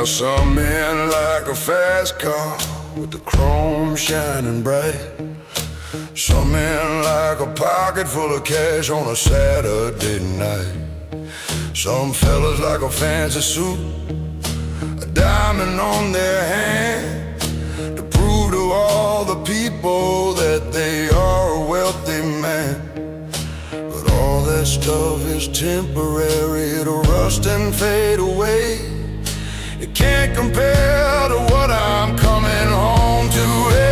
Well, some men like a fast car with the chrome shining bright. Some men like a pocket full of cash on a Saturday night. Some fellas like a fancy suit, a diamond on their hand, to prove to all the people that they are a wealthy man. But all that stuff is temporary, it'll rust and fade away. It can't compare to what I'm coming home to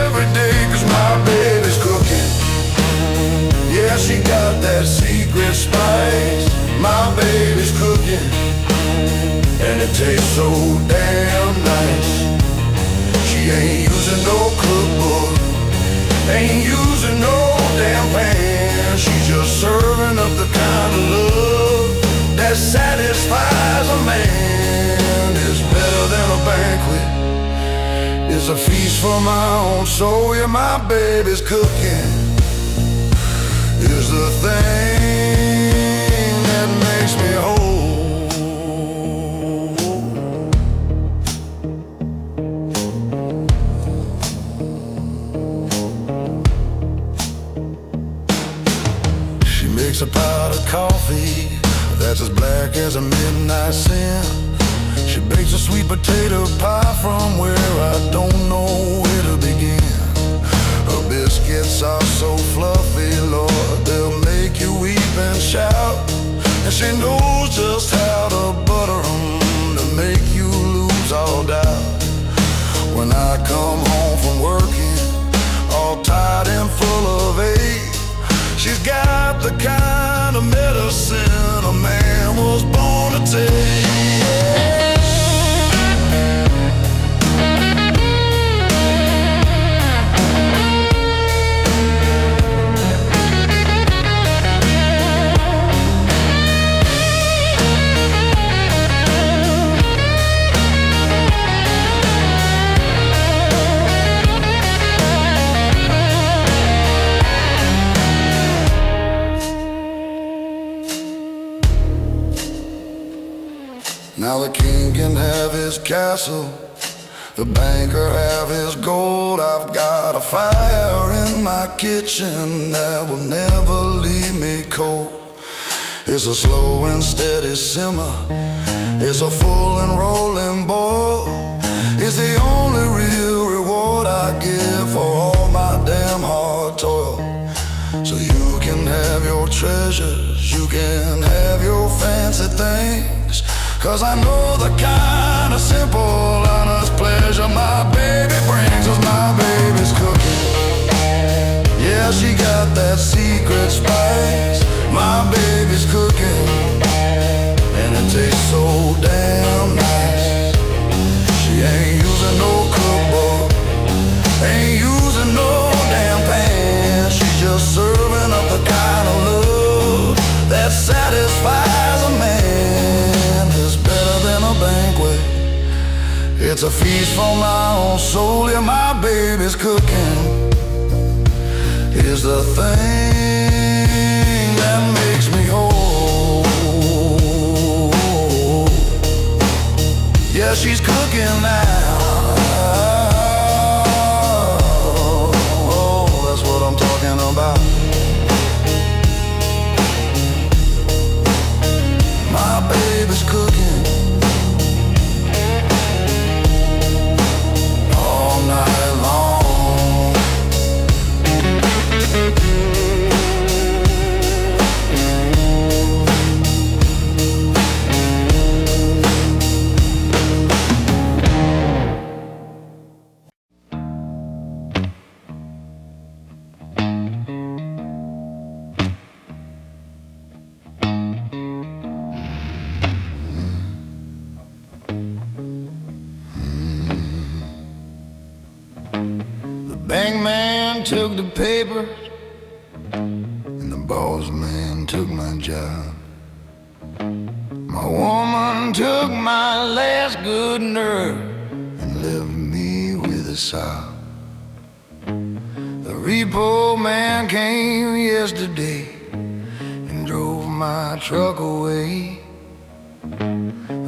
every day. 'Cause my baby's cooking. Yeah, she got that secret spice. My baby's cooking, and it tastes so damn nice. She ain't using no cookbook, ain't using no damn pan. She's just serving up the kind of love that satisfies a man. It's better than a banquet, it's a feast for my own soul. Yeah, my baby's cooking is the thing that makes me whole. She makes a pot of coffee that's as black as a midnight sun. She bakes a sweet potato pie from where I don't know where to begin. Her biscuits are so fluffy, Lord, they'll make you weep and shout. And she knows just how to butter them to make you lose all doubt. When I come home from working, all tired and full of ache, she's got the kind of medicine a man was born to take. Now the king can have his castle, the banker have his gold. I've got a fire in my kitchen that will never leave me cold. It's a slow and steady simmer, it's a full and rolling boil. It's the only real reward I give for all my damn hard toil. So you can have your treasures, you can have your fancy things, 'cause I know the kind of simple, honest pleasure my baby brings. 'Cause my baby's cooking. Yeah, she got that secret spice. My baby's cooking, and it tastes so damn nice. She ain't using no cookbook, ain't using no damn pan. She's just serving up the kind of love that satisfies a man. It's better than a banquet, it's a feast for my own soul. Yeah, my baby's cooking is the thing that makes me whole. Yeah, she's cooking now. Oh, that's what I'm talking about. My baby's cooking all night long. Bank man took the papers, and the boss man took my job. My woman took my last good nerve and left me with a sob. The repo man came yesterday and drove my truck away.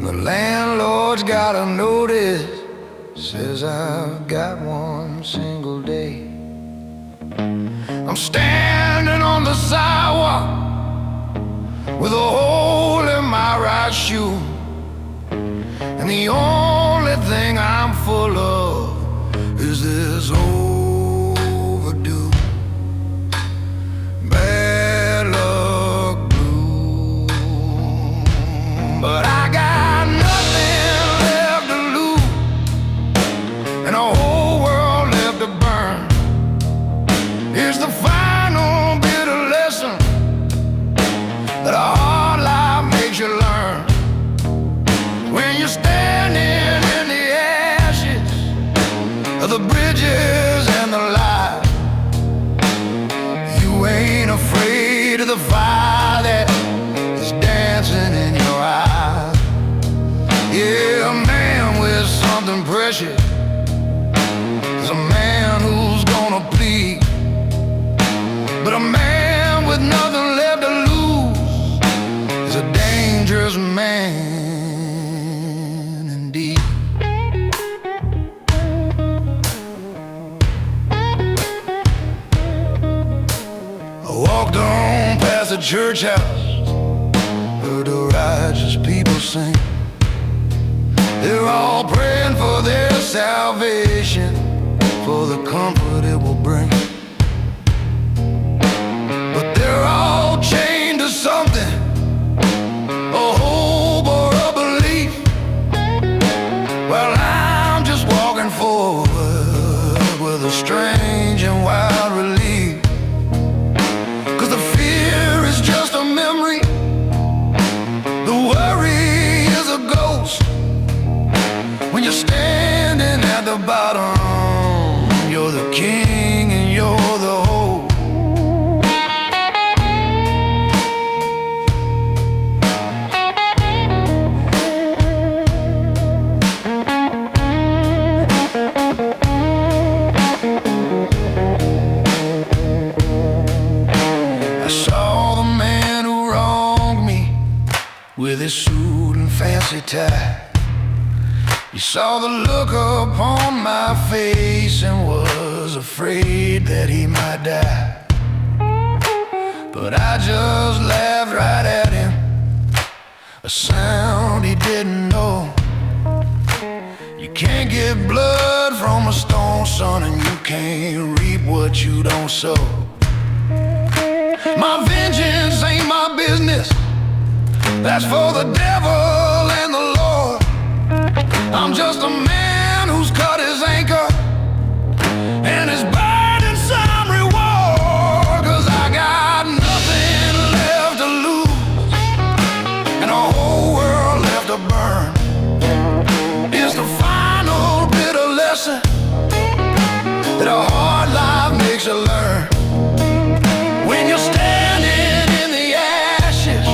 The Landlord's got a notice, says I've got one single day. I'm standing on the sidewalk with a hole in my right shoe, and the only thing I'm full of is this overdue bad luck blue. But I got nothing left to lose and a whole world left to burn. Here's the final bitter lesson that a hard life makes you learn. When you're standing in the ashes of the bridges and the light, you ain't afraid of the fire that is dancing in your eyes. Yeah, a man with something precious is a man who's gonna plead. But a man with nothing left to lose is a dangerous man indeed. I walked on past the church house, heard the righteous people sing. They're all praying for their salvation, for the comfort it will bring. But they're all chained to something, a hope or a belief. Well, I'm just walking forward with a strange and wild relief. 'Cause the fear is just a memory, the worry is a ghost. When you're standing at the bottom, you're the king and you're the host. I saw the man who wronged me with his suit and fancy tie. You saw the look upon my face and was afraid that he might die. But I just laughed right at him, a sound he didn't know. You can't get blood from a stone, son, and you can't reap what you don't sow. My vengeance ain't my business, that's for the devil and the Lord. I'm just a man who's cut his anchor and is burning some reward. 'Cause I got nothing left to lose and a whole world left to burn. It's the final bitter lesson that a hard life makes you learn. When you're standing in the ashes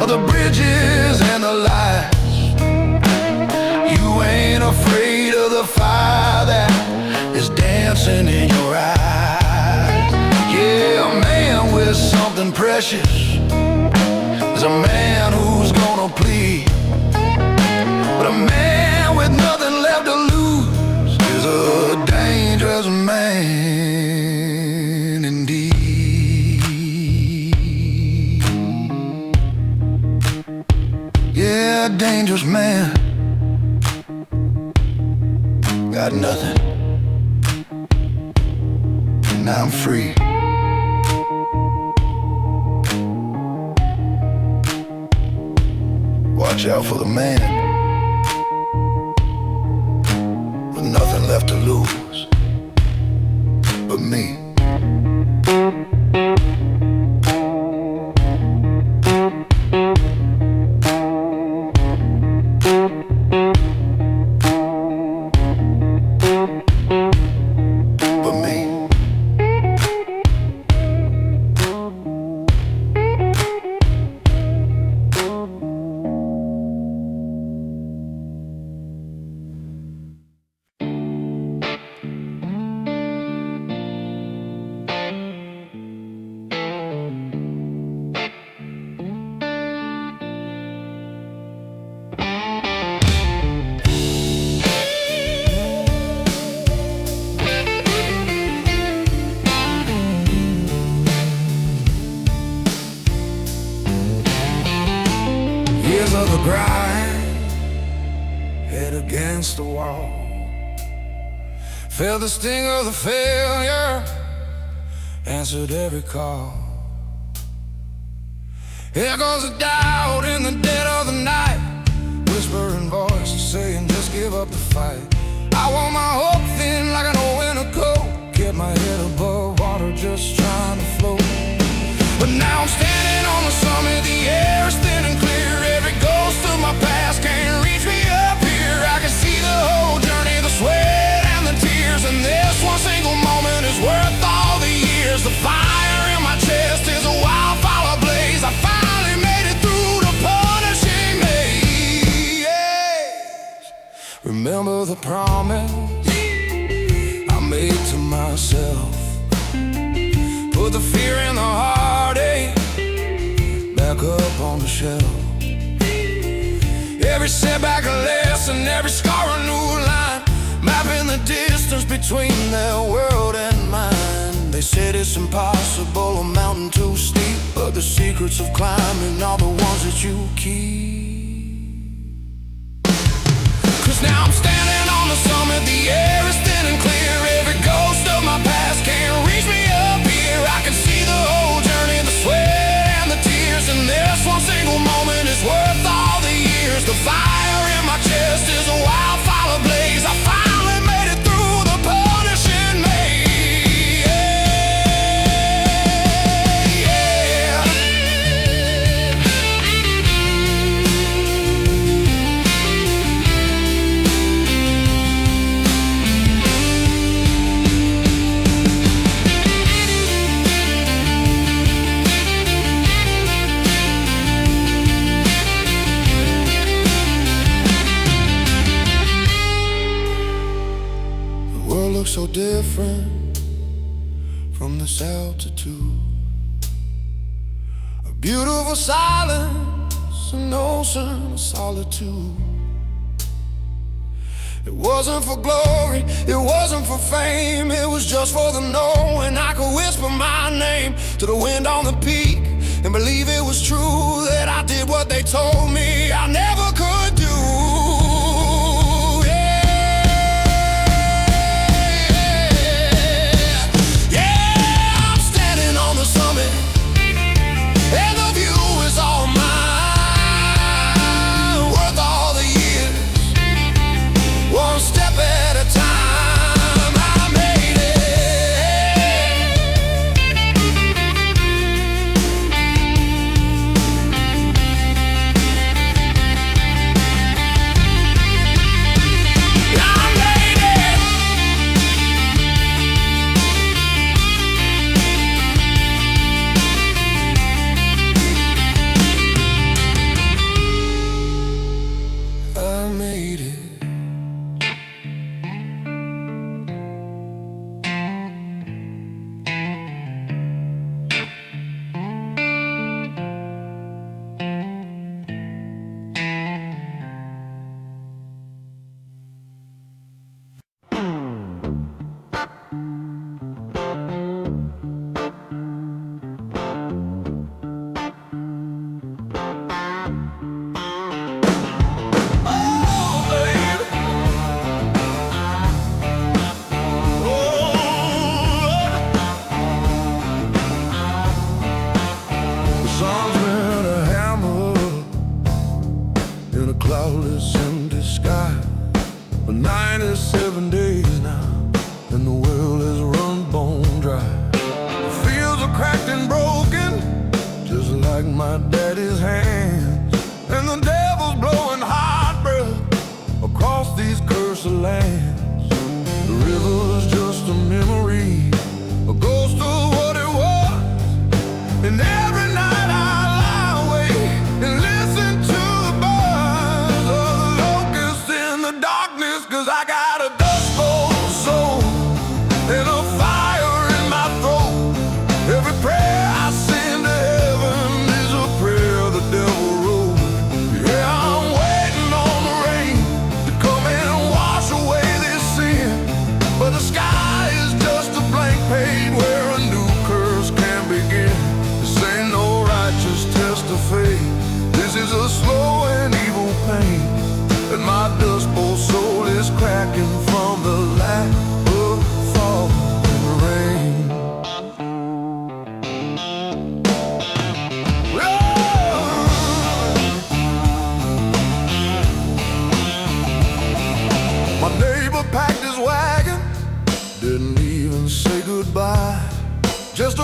of the bridges and the lights, you ain't afraid of the fire that is dancing in your eyes. Yeah, a man with something precious is a man who's gonna plead. But a man with nothing left to lose is a dangerous man indeed. Yeah, dangerous man. Got nothing, and now I'm free. Watch out for the man with nothing left to lose but me. grind, head against the wall. Felt the sting of the failure, answered every call. Here goes a doubt in the dead of the night, whispering voices saying just give up the fight. I wore my hope thin like an old winter coat, kept my head above water just trying to float. But now I'm standing on the summit, the air is thin and clear. Every ghost of my past can't reach me up here. I can see the whole journey, the sweat and the tears, and this one single moment is worth all the years. The fire in my chest is a wildfire blaze. I finally made it through the punishing maze. Remember the promise I made to myself, put the fear and the heartache back up on the shelf. Every setback a lesson, every scar a new line, mapping the distance between their world and mine. They said it's impossible, a mountain too steep, but the secrets of climbing are the ones that you keep. 'Cause now I'm standing on the summit, the air is thin and clear. Every ghost of my past can't reach me up here. I can see the whole journey, the sweat and the tears, and this one single moment is worth all the years. The fire in my chest is a wildfire blaze. I finally made it through the punishing maze. Yeah. So different from this altitude, a beautiful silence, an ocean of solitude. It wasn't for glory, it wasn't for fame, it was just for the knowing I could whisper my name to the wind on the peak and believe it was true that I did what they told me I never could do. And the view is all mine, worth all the years, one step at a time. I made cloudless empty sky for 97 days now, and the well has run bone dry. The fields are cracked and broken, just like my daddy's hands, and the devil's blowing hot breath across these cursed lands. The river's just a memory, a ghost of what it was, and every night I lie awake and listen to the buzz of the locusts in the darkness, 'cause I got a dust bowl soul and a fire in my throat. Every prayer I send to heaven is a prayer the devil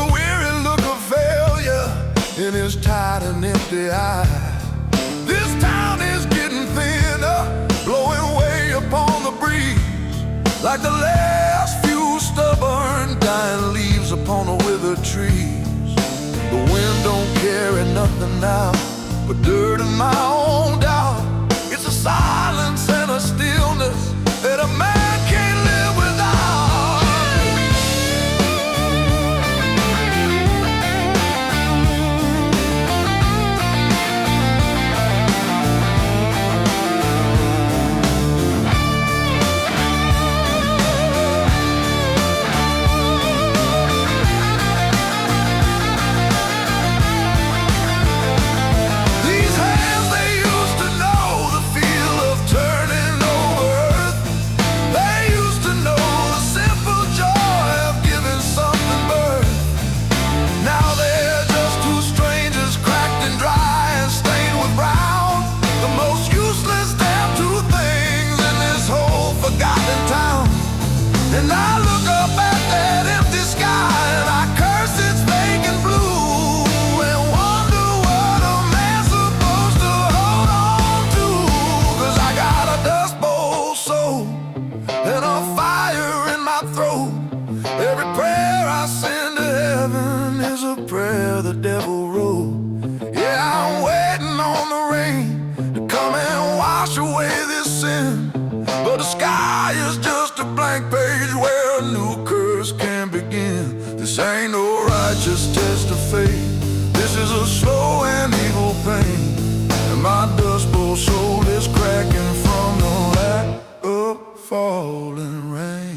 a weary look of failure in his tired and empty eyes. This town is getting thinner, blowing way upon the breeze, like the last few stubborn dying leaves upon the withered trees. The wind don't carry nothing now but dirt and my own doubt. It's a silence and a stillness that a man can't live without. And I look up at that empty sky and I curse its vacant blue and wonder what a man's supposed to hold on to. 'Cause I got a dust bowl soul and a fire in my throat. Every prayer I send to heaven is a prayer the devil wrote. Yeah, I'm waiting on the rain to come and wash away this sin, but the sky is just a blank page where a new curse can begin. This ain't no righteous test of faith. This is a slow and evil pain, and my dust bowl soul is cracking from the lack of falling rain.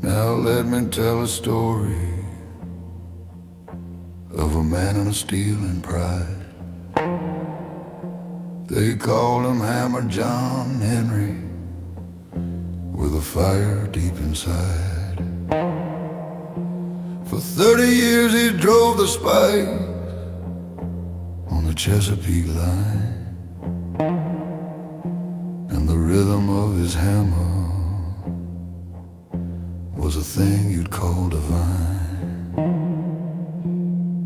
Now let me tell a story of a man in a steel and pride. They called him Hammer John Henry, with a fire deep inside. For 30 years he drove the spikes on the Chesapeake line, and the rhythm of his hammer was a thing you'd call divine.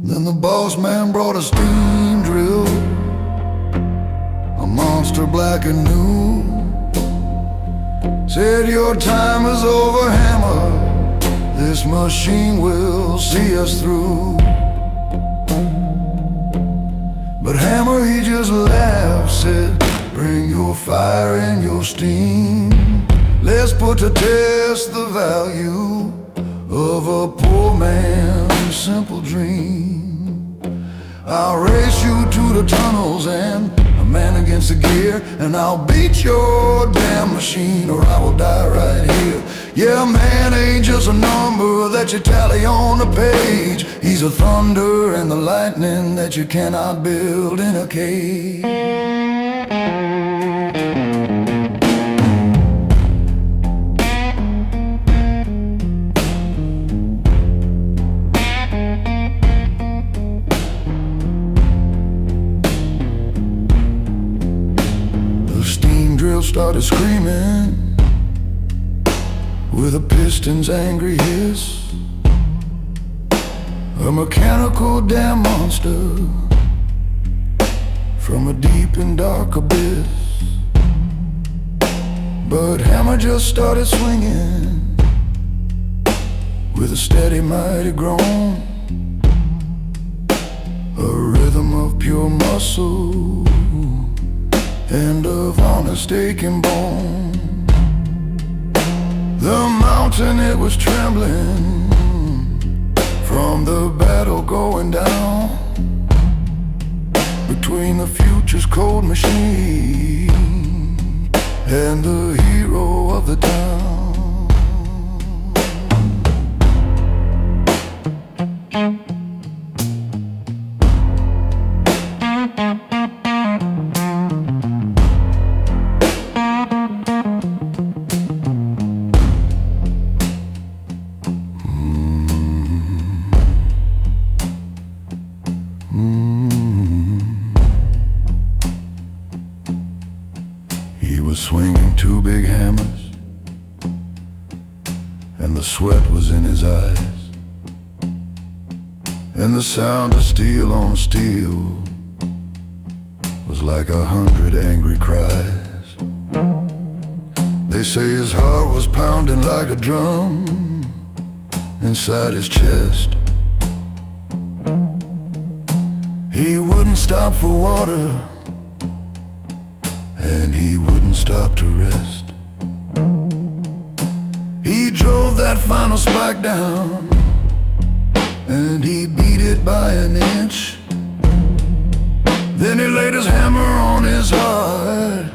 Then the boss man brought a steam drill, a monster black and new. Said, your time is over, Hammer. This machine will see us through. But Hammer, he just laughed, said, bring your fire and your steam. Let's put to test the value of a poor man's simple dream. I'll race you to the tunnels and a man against the gear, and I'll beat your damn machine or I will die right here. Yeah, man ain't just a number that you tally on the page. He's the thunder and the lightning that you cannot build in a cage. Started screaming with a piston's angry hiss. a mechanical dam monster from a deep and dark abyss. But hammer just started swinging with a steady mighty groan, a rhythm of pure muscle and of honest aching bone. The mountain, it was trembling from the battle going down between the future's cold machine and the hero of the town. He was swinging two big hammers, and the sweat was in his eyes, and the sound of steel on steel was like 100 angry cries. They say his heart was pounding like a drum inside his chest. He wouldn't stop for water, and he wouldn't stop to rest. He drove that final spike down, and he beat it by an inch. Then he laid his hammer on his heart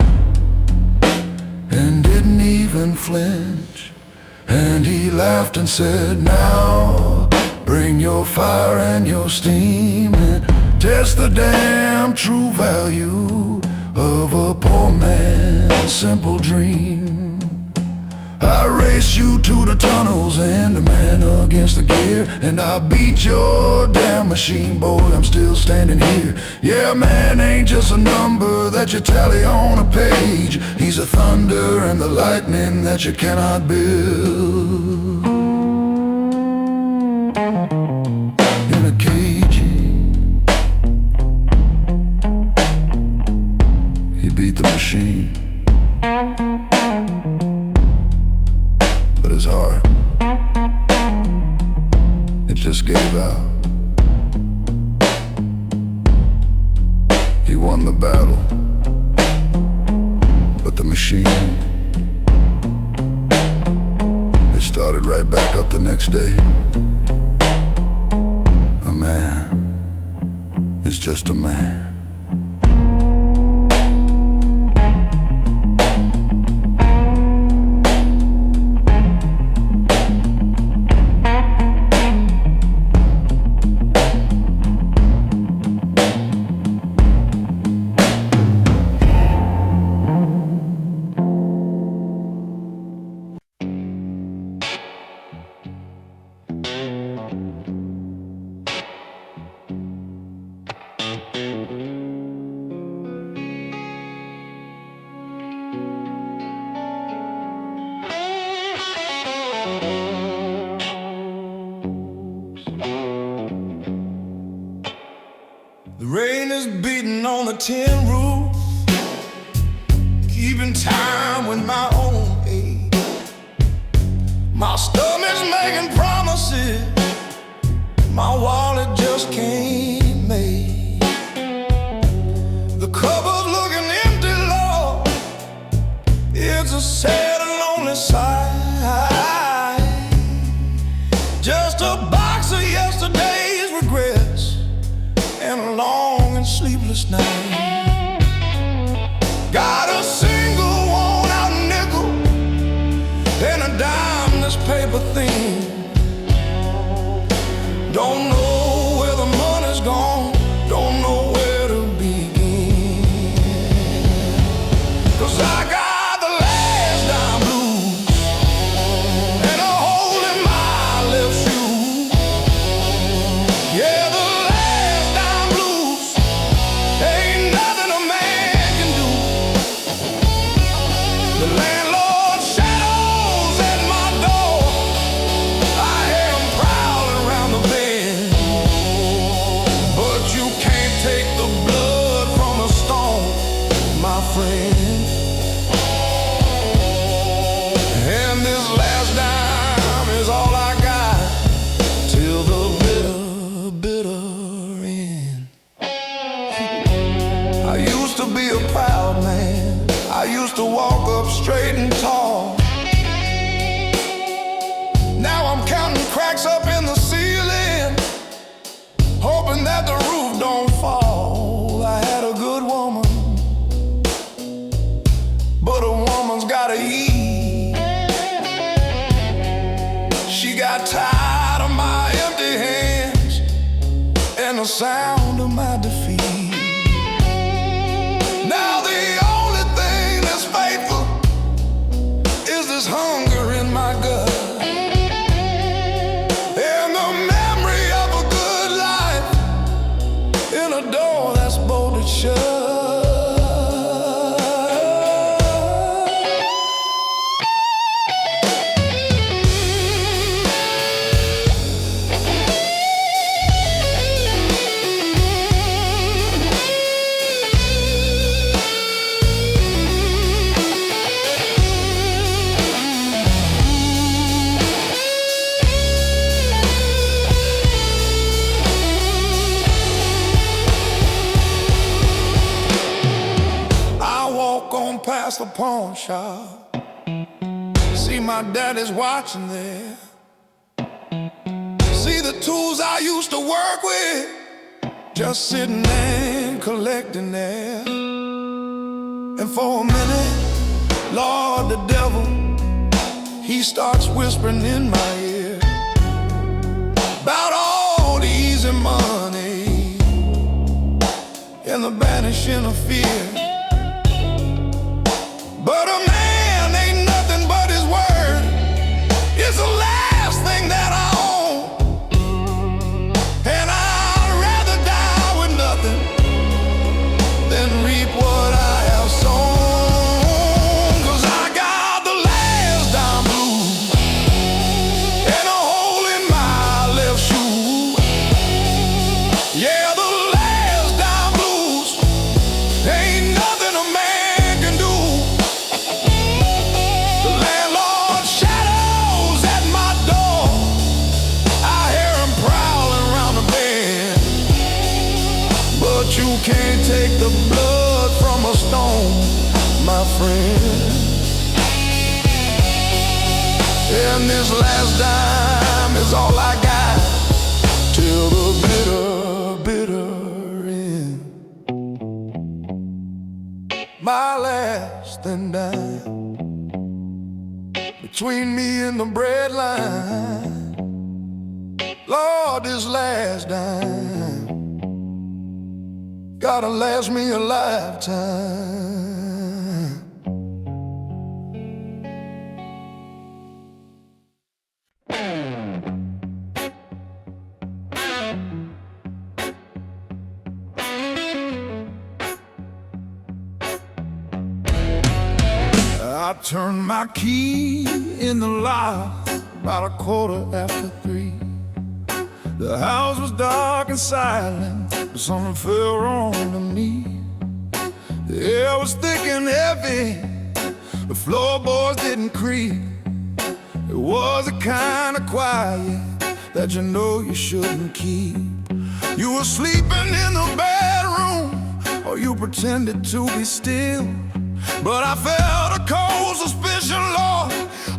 and didn't even flinch. And he laughed and said, "Now bring your fire and your steam and test the damn true value of a poor man's simple dream. I race you to the tunnels and the man against the gear, and I beat your damn machine, boy, I'm still standing here. Yeah, man ain't just a number that you tally on a page. He's the thunder and the lightning that you cannot build in a cage." He beat the machine, but his heart, it just gave out. He won the battle, but the machine, it started right back up the next day. A man is just a man. The rain is beating on the tin roof, keeping time with my own age. My stomach's making promises my wallet just can't make. The cupboard's looking empty, Lord, it's a sad and lonely sight. Just a box of yesterday's regrets and a long and sleepless night. Got a single worn out nickel and a dime this paper thin. Don't know where the money's gone, don't know where to begin. 'Cause I got the last dime blues and a hole in my left shoe. Yeah, the last dime blues ain't nothing a man can do. The landlord's shadows at my door, I hear him prowling around the bend. down to my defeat. Now the only thing that's faithful is this hunger in my gut, and the memory of a good life in a door that's bolted shut. Past the pawn shop, see my daddy's watching there. See the tools I used to work with, just sitting there collecting there. And for a minute, Lord, the devil, he starts whispering in my ear about all the easy money and the banishing of fear. But a man ain't nothing but his word. It's the last thing that I own, and I'd rather die with nothing than reap what I have sown. 'Cause I got the last dime blues and a hole in my left shoe. Yeah, the last dime blues ain't nothing a man can do. You can't take the blood from a stone, my friend. And this last dime is all I got till the bitter, bitter end. My last dime between me and the bread line. Lord, this last dime gotta last me a lifetime. I turned my key in the lock about 3:15. The house was dark and silent, but something felt wrong to me. The air was thick and heavy, the floorboards didn't creak. It was a kind of quiet that you know you shouldn't keep. You were sleeping in the bedroom, or you pretended to be still. But I felt a cold suspicion, Lord,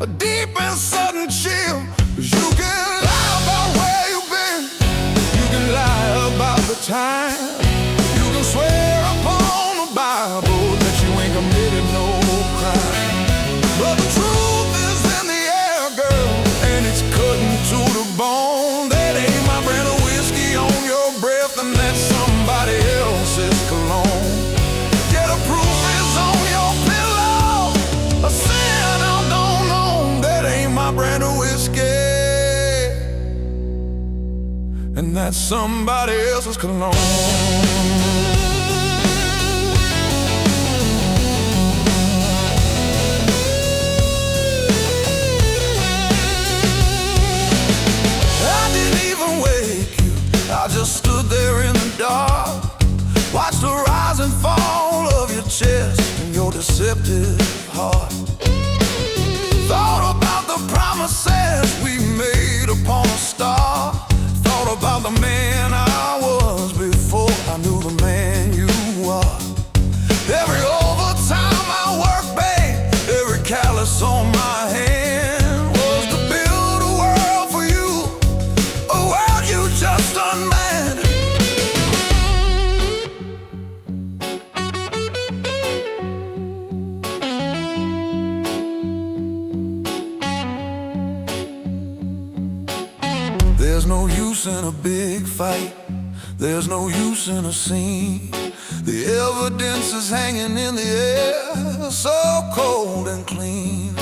a deep and sudden chill. 'Cause you can lie about where you've been, you can lie about the time, you can swear upon the Bible that you ain't committed no crime. But the truth is in the air, girl, and it's cutting to the bone. That ain't my brand of whiskey on your breath, and that's somebody else's cologne. Yeah, the proof is on your pillow, a sin I don't know. That ain't my brand of whiskey, and that's somebody else's cologne. I didn't even wake you, I just stood there in the dark, watched the rise and fall of your chest and your deceptive heart. Thought about the promises we made upon a star. Thought about the man I was before I knew the man you are. Every overtime I worked, babe, every callus on my hand was to build a world for you, a world you just unmanned. There's no use in a big fight, There's no use in a scene. The evidence is hanging in the air, so cold and clean.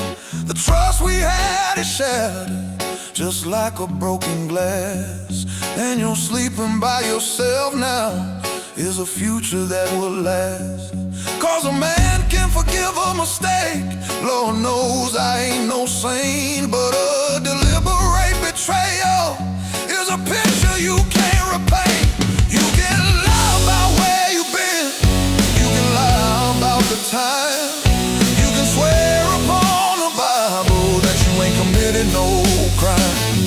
The trust we had is shattered, just like a broken glass. And you're sleeping by yourself now is a future that will last. Cause a man can forgive a mistake. Lord knows I ain't no saint, but a deliberate betrayal is a picture you can't repaint. You can lie about where you've been, you can lie about the time, you can swear upon the Bible that you ain't committed no crime.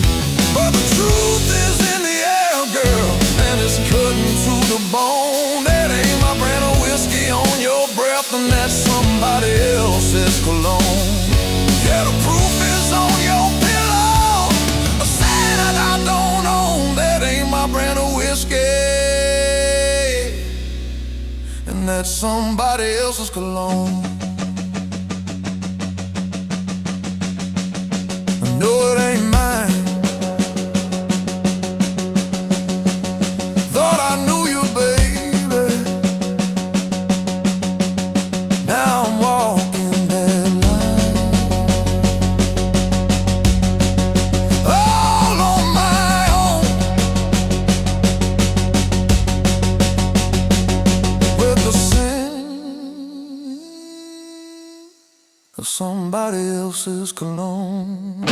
But the truth is in the air, girl, and it's cutting to the bone. That ain't my brand of whiskey on your breath, and that's somebody else's cologne. Yeah, the proof is on your pillow, a sign that I don't own. That ain't my brand of whiskey, and that's somebody else's cologne. I know it ain't mine. Thought I knew you, baby. Now I'm walking that line, all on my own, with the scent of somebody else's cologne.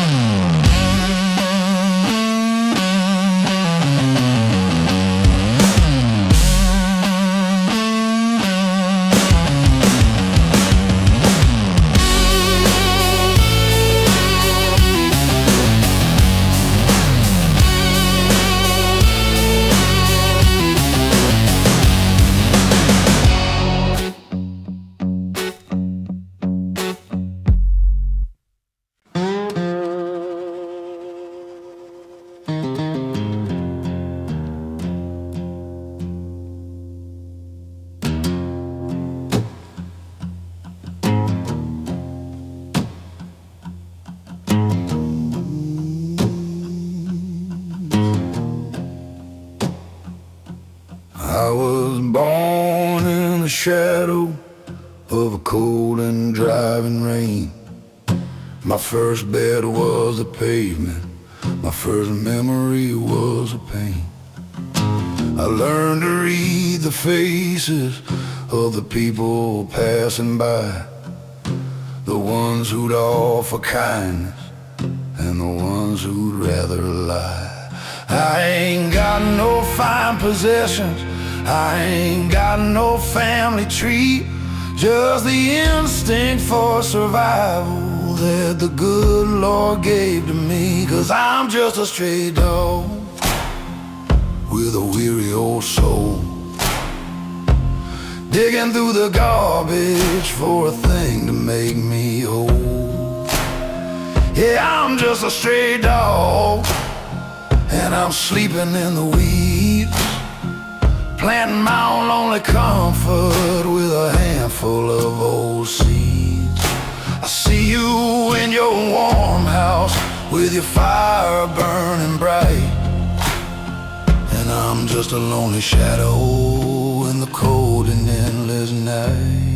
I was born in the shadow of a cold and driving rain. My first bed was the pavement, my first memory was a pain. I learned to read the faces of the people passing by, the ones who'd offer kindness and the ones who'd rather lie. I ain't got no fine possessions, I ain't got no family tree, just the instinct for survival that the good Lord gave to me. Cause I'm just a stray dog with a weary old soul, digging through the garbage for a thing to make me whole. Yeah, I'm just a stray dog, and I'm sleeping in the weeds, planting my own lonely comfort with a handful of old seeds. I see you in your warm house with your fire burning bright, and I'm just a lonely shadow in the cold and endless night.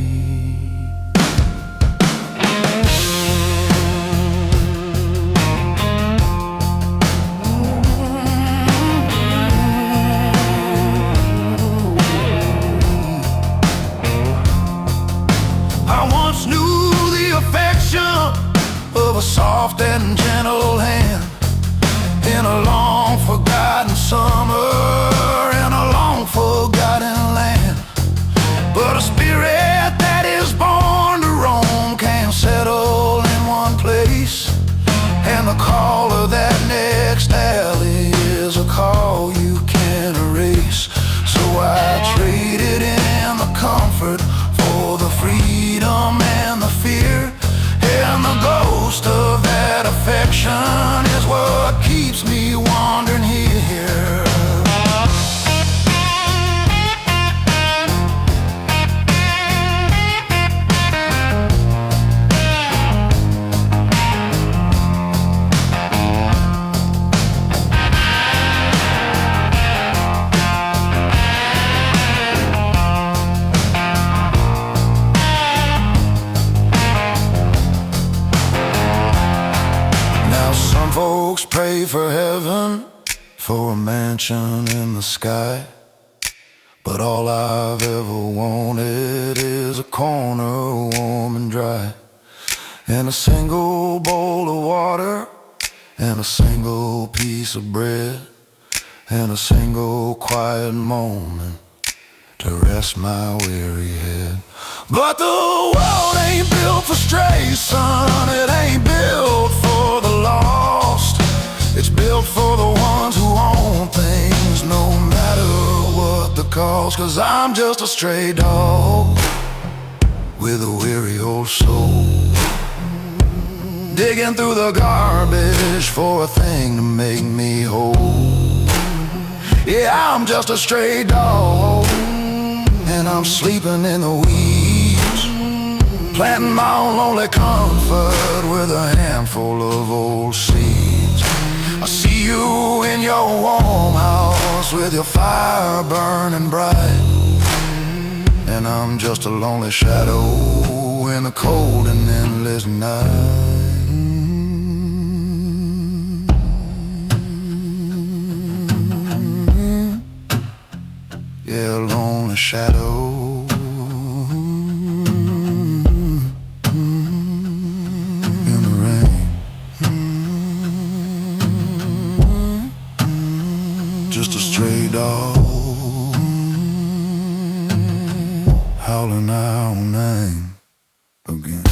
Of a soft and gentle hand in a long forgotten summer, in a long forgotten land. But a spirit that is born to roam can't settle in one place, and the call of that next alley is a call you can't erase. So I traded in the comfort for the freedom and the fear, and the ghost of that affection is what keeps me wandering here. pray for heaven, for a mansion in the sky, but all I've ever wanted is a corner warm and dry, and a single bowl of water, and a single piece of bread, and a single quiet moment to rest my weary head. But the world ain't built for strays, son. It ain't built for the lost. It's built for the ones who own things, no matter what the cost. 'Cause I'm just a stray dog with a weary old soul, digging through the garbage for a thing to make me whole. Yeah, I'm just a stray dog, and I'm sleeping in the weeds, planting my own lonely comfort with a handful of old seeds. I see you in your warm house with your fire burning bright, and I'm just a lonely shadow in the cold and endless night. Yeah, a lonely shadow in the rain. Just a stray dog howling our name again.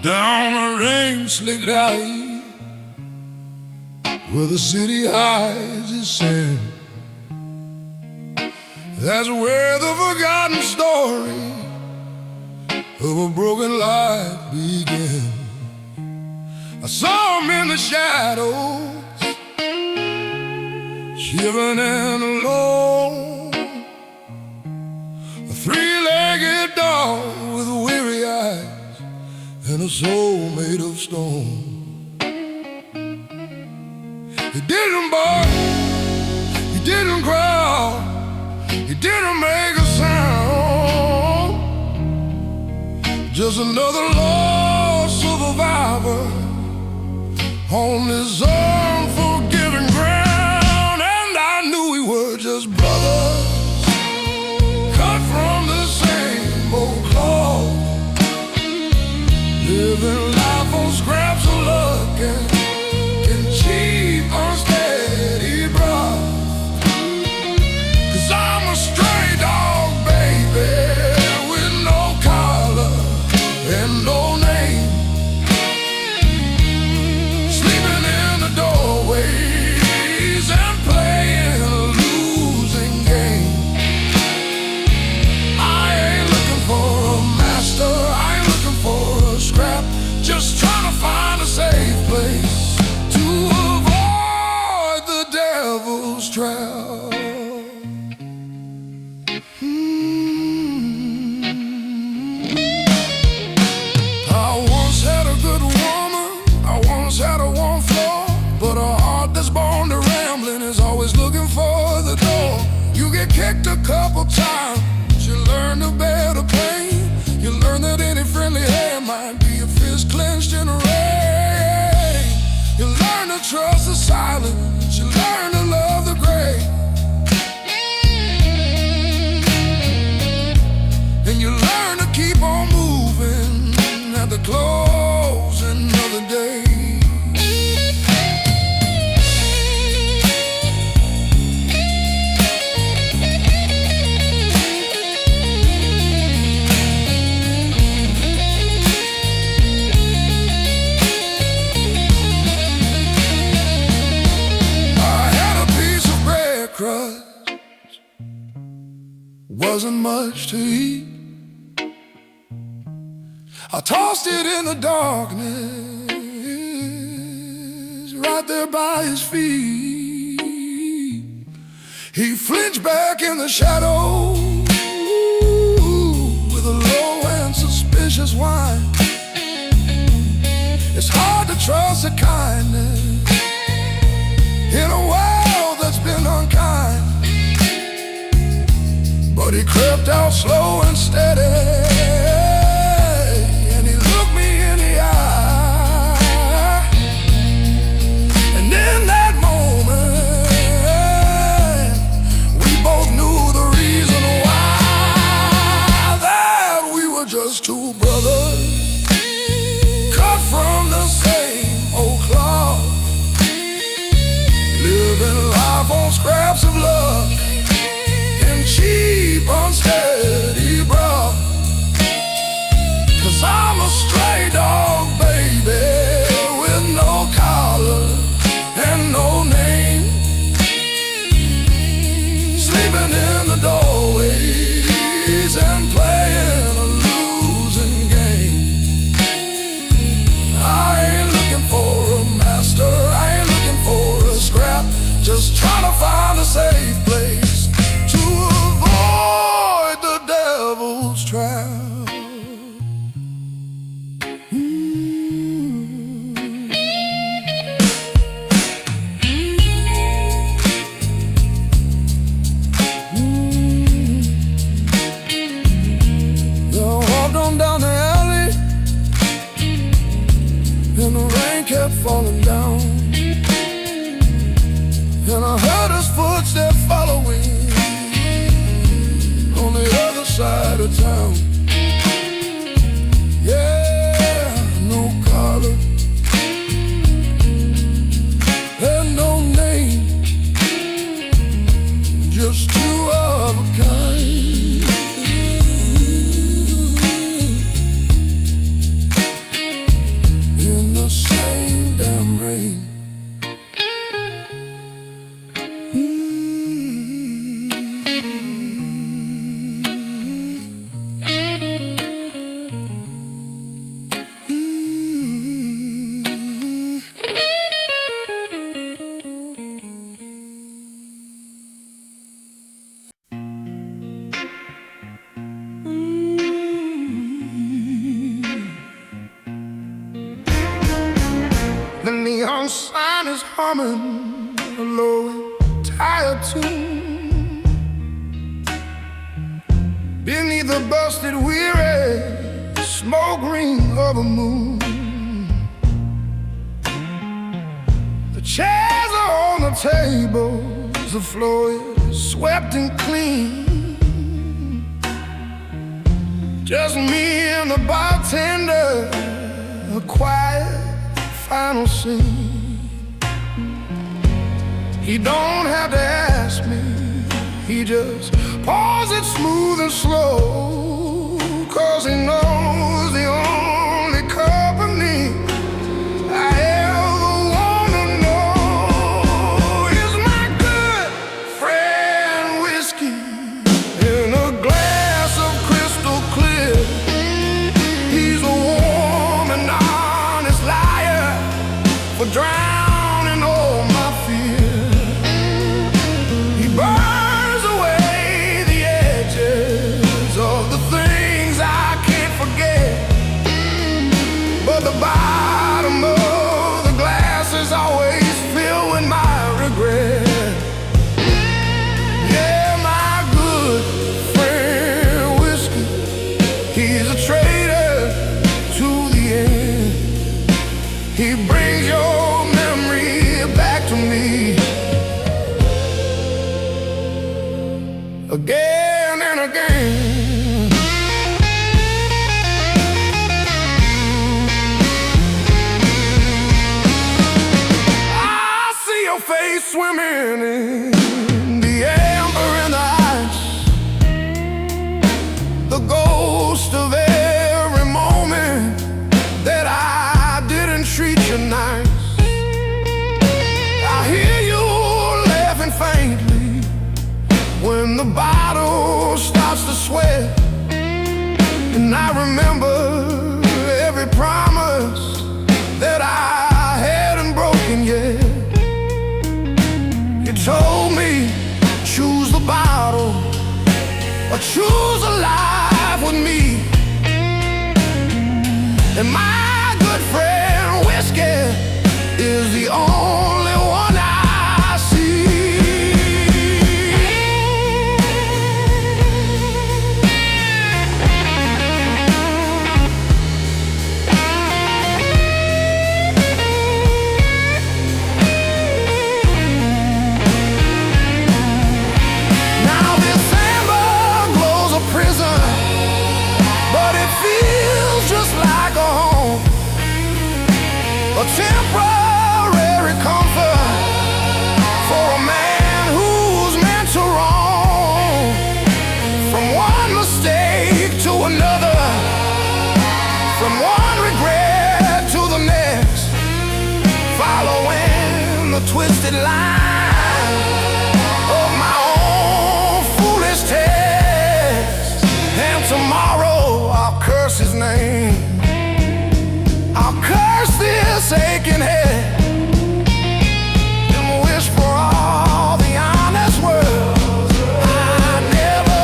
Down a rain-slick alley where the city hides its sand, that's where the forgotten story of a broken life began. I saw him in the shadows, shivering and alone, a three-legged dog with weary eyes and a soul made of stone. He didn't bark, he didn't growl, he didn't make a sound. Just another lost survivor on this unforgiving ground. And I knew we were just brothers, cut from the same old cloth, living life on scraps of luck and cheap, unsteady broth. 'Cause I'm a stray dog, baby, with no collar and no name, sleeping in the dark. close another day. Wasn't much to eat. I tossed it in the darkness, right there by his feet. He flinched back in the shadow with a low and suspicious whine. It's hard to trust a kindness in a world that's been unkind. But he crept out slow and steady, and he looked me in the eye. And in that moment, we both knew the reason why, that we were just two brothers, cut from the same old cloth, living life on scraps of love, cheap, unsteady broth. 'Cause I'm a stray dog, baby, with no collar and no name, sleeping in the doorways and playing a losing game. I ain't looking for a master, I ain't looking for a scrap, just trying to find a safe place trap. I walked on down the alley, and the rain kept falling down, and I heard his footsteps following on the other side of town. Yeah, no collar and no name, just two of a kind. In the same damn rain. The neon sign is humming a low and tired tune beneath the busted, weary smoke ring of a moon. The chairs are on the tables, the floor is swept and clean. Just me and the bartender, a quiet final scene. He don't have to ask me, he just pours it smooth and slow, 'cause he knows the only company I ever wanna know is my good friend whiskey in a glass of crystal clear. He's a warm and honest liar for drowning all my fear. He burns away the edges of the things I can't forget, but the bottom of the glass is always filled with my regret. Yeah, my good friend whiskey, he's a traitor to the end. He brings your memory back to me again and again. And I remember every promise that I hadn't broken yet. You told me, choose the bottle or choose a life with me. And my good friend whiskey is the only one I see. Now this amber glow's a prison, but it feels just like a home, a temporary comfort for a man who's meant to roam from one mistake to another, from one regret to the next, following the twisted line of my own foolish text. And tomorrow I'll curse his name, I'll curse this aching head, and wish for all the honest words I never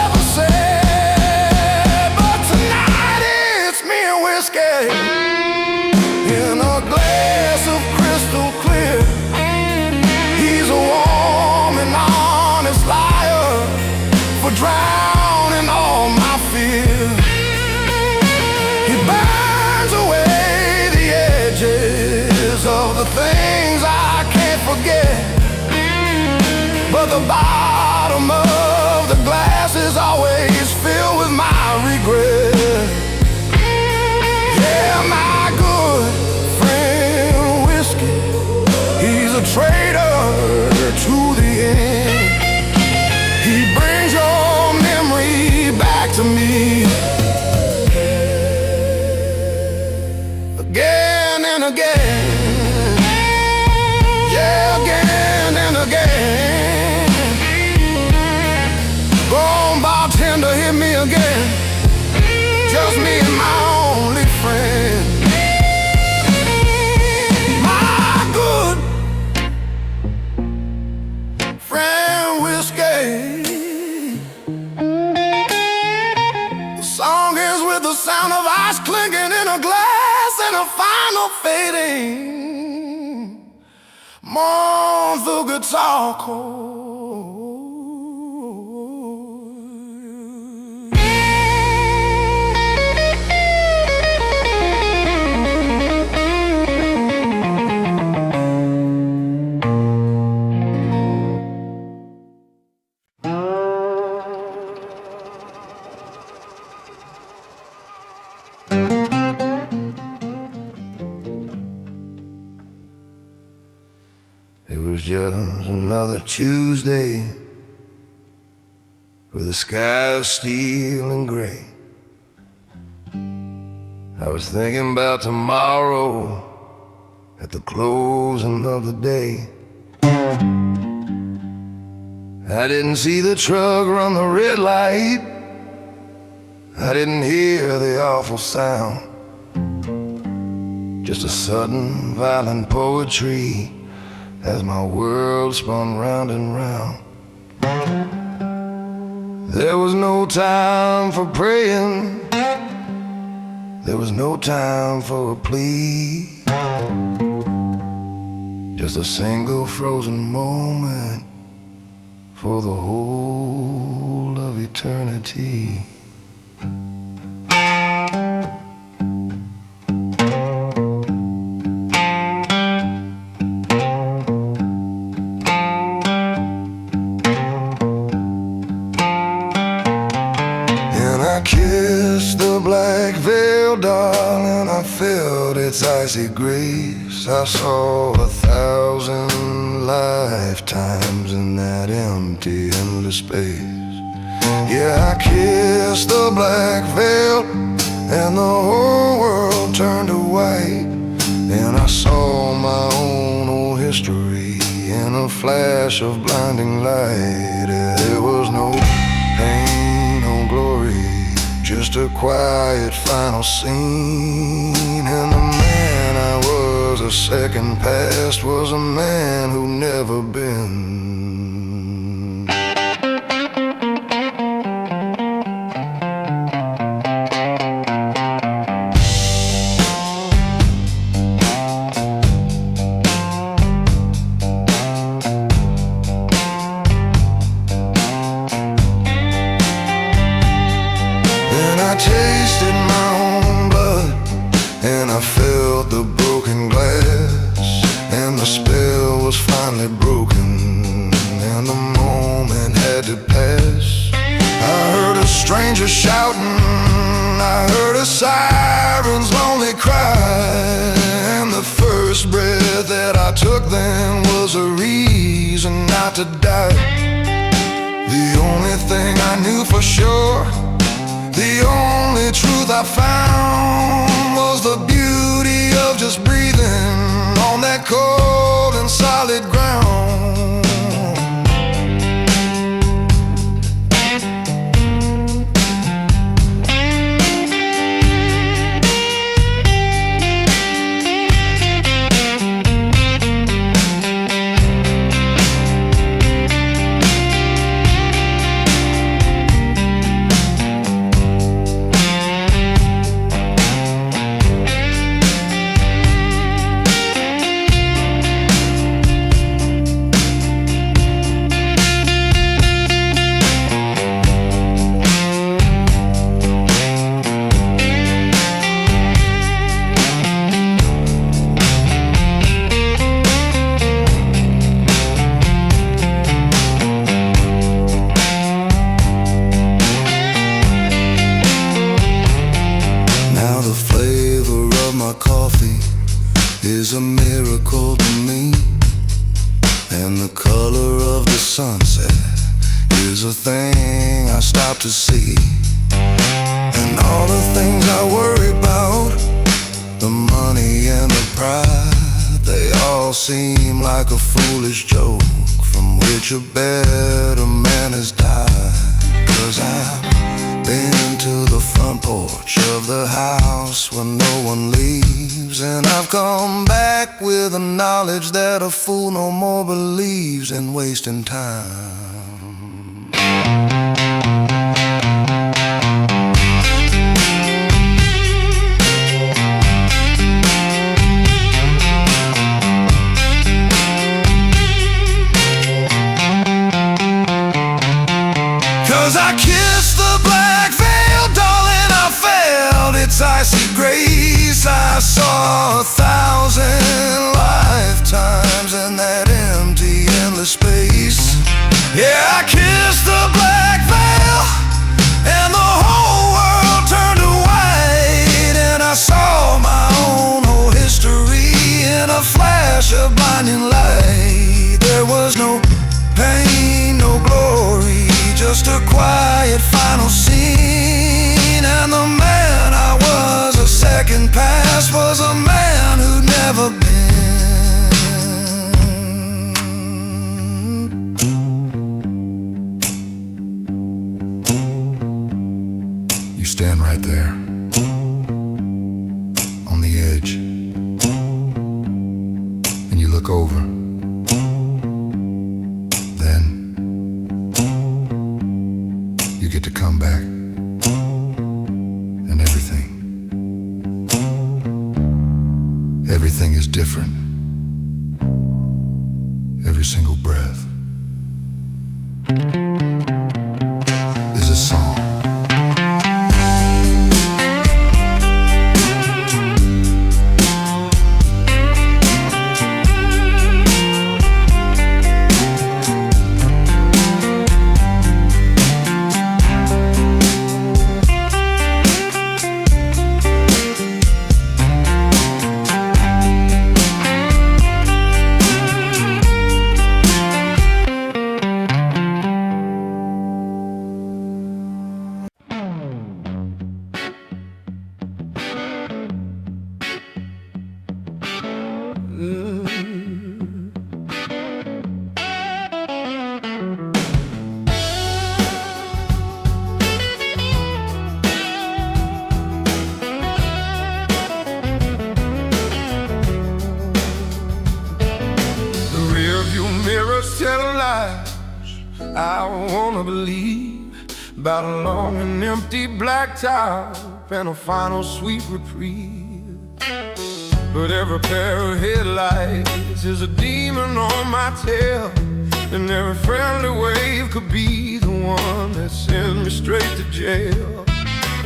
ever said. But tonight it's me and whiskey in a glass of crystal clear. He's a warm and honest liar for drowning all my fears. He burns away the edges of the things I can't forget, but the bottom of the glass is always filled with my regret. Yeah, my good friend whiskey, he's a traitor to the end. He brings your memory back to me again and again. Yeah, again and again. Go on, bartender, hit me again. Just me and my only friend. My good friend whiskey. The song ends with the sound of ice clinking in a glass and a final fading. Mourns the guitar chord. It was just another Tuesday with the sky of steel and gray. I was thinking about tomorrow at the closing of the day. I didn't see the truck run the red light, I didn't hear the awful sound, just a sudden violent poetry as my world spun round and round. There was no time for praying, there was no time for a plea, just a single frozen moment for the whole of eternity. Kissed the black veil, darling, I felt its icy grace. I saw 1,000 lifetimes in that empty, endless space. Yeah, I kissed the black veil, and the whole world turned to white. And I saw my own old history in a flash of blinding light. There was no pain, no glory, just just a quiet final scene. And the man I was a second past was a man who never been. I tasted my own blood, and I felt the broken glass, and the spell was finally broken, and the moment had to pass. I heard a stranger shouting, I heard a siren's lonely cry, and the first breath that I took then was a reason not to die. The only thing I knew for sure, the only truth I found, was the beauty of just breathing on that cold and solid ground. Is a miracle to me, and the color of the sunset is a thing I stop to see. And all the things I worry about, the money and the pride, they all seem like a foolish joke from which a better man has died. 'Cause I've been to the front porch of the house when no one leaves, and I've come back with the knowledge that a fool no more believes in wasting time. 'Cause I kissed the black veil, darling, I felt its icy grace. I saw 1,000 lifetimes in that empty, endless space. Yeah, I kissed the black veil, and the whole world turned to white, and I saw my own whole history in a flash of blinding light. There was no pain, no glory, just a quiet final scene. And the man I was a second past was a man who'd never been. You stand right there on the edge, and you look over. You get to come back, and everything is different. Every single breath is a song. I wanna believe about a long and empty blacktop and a final sweet reprieve. But every pair of headlights is a demon on my tail, and every friendly wave could be the one that sends me straight to jail.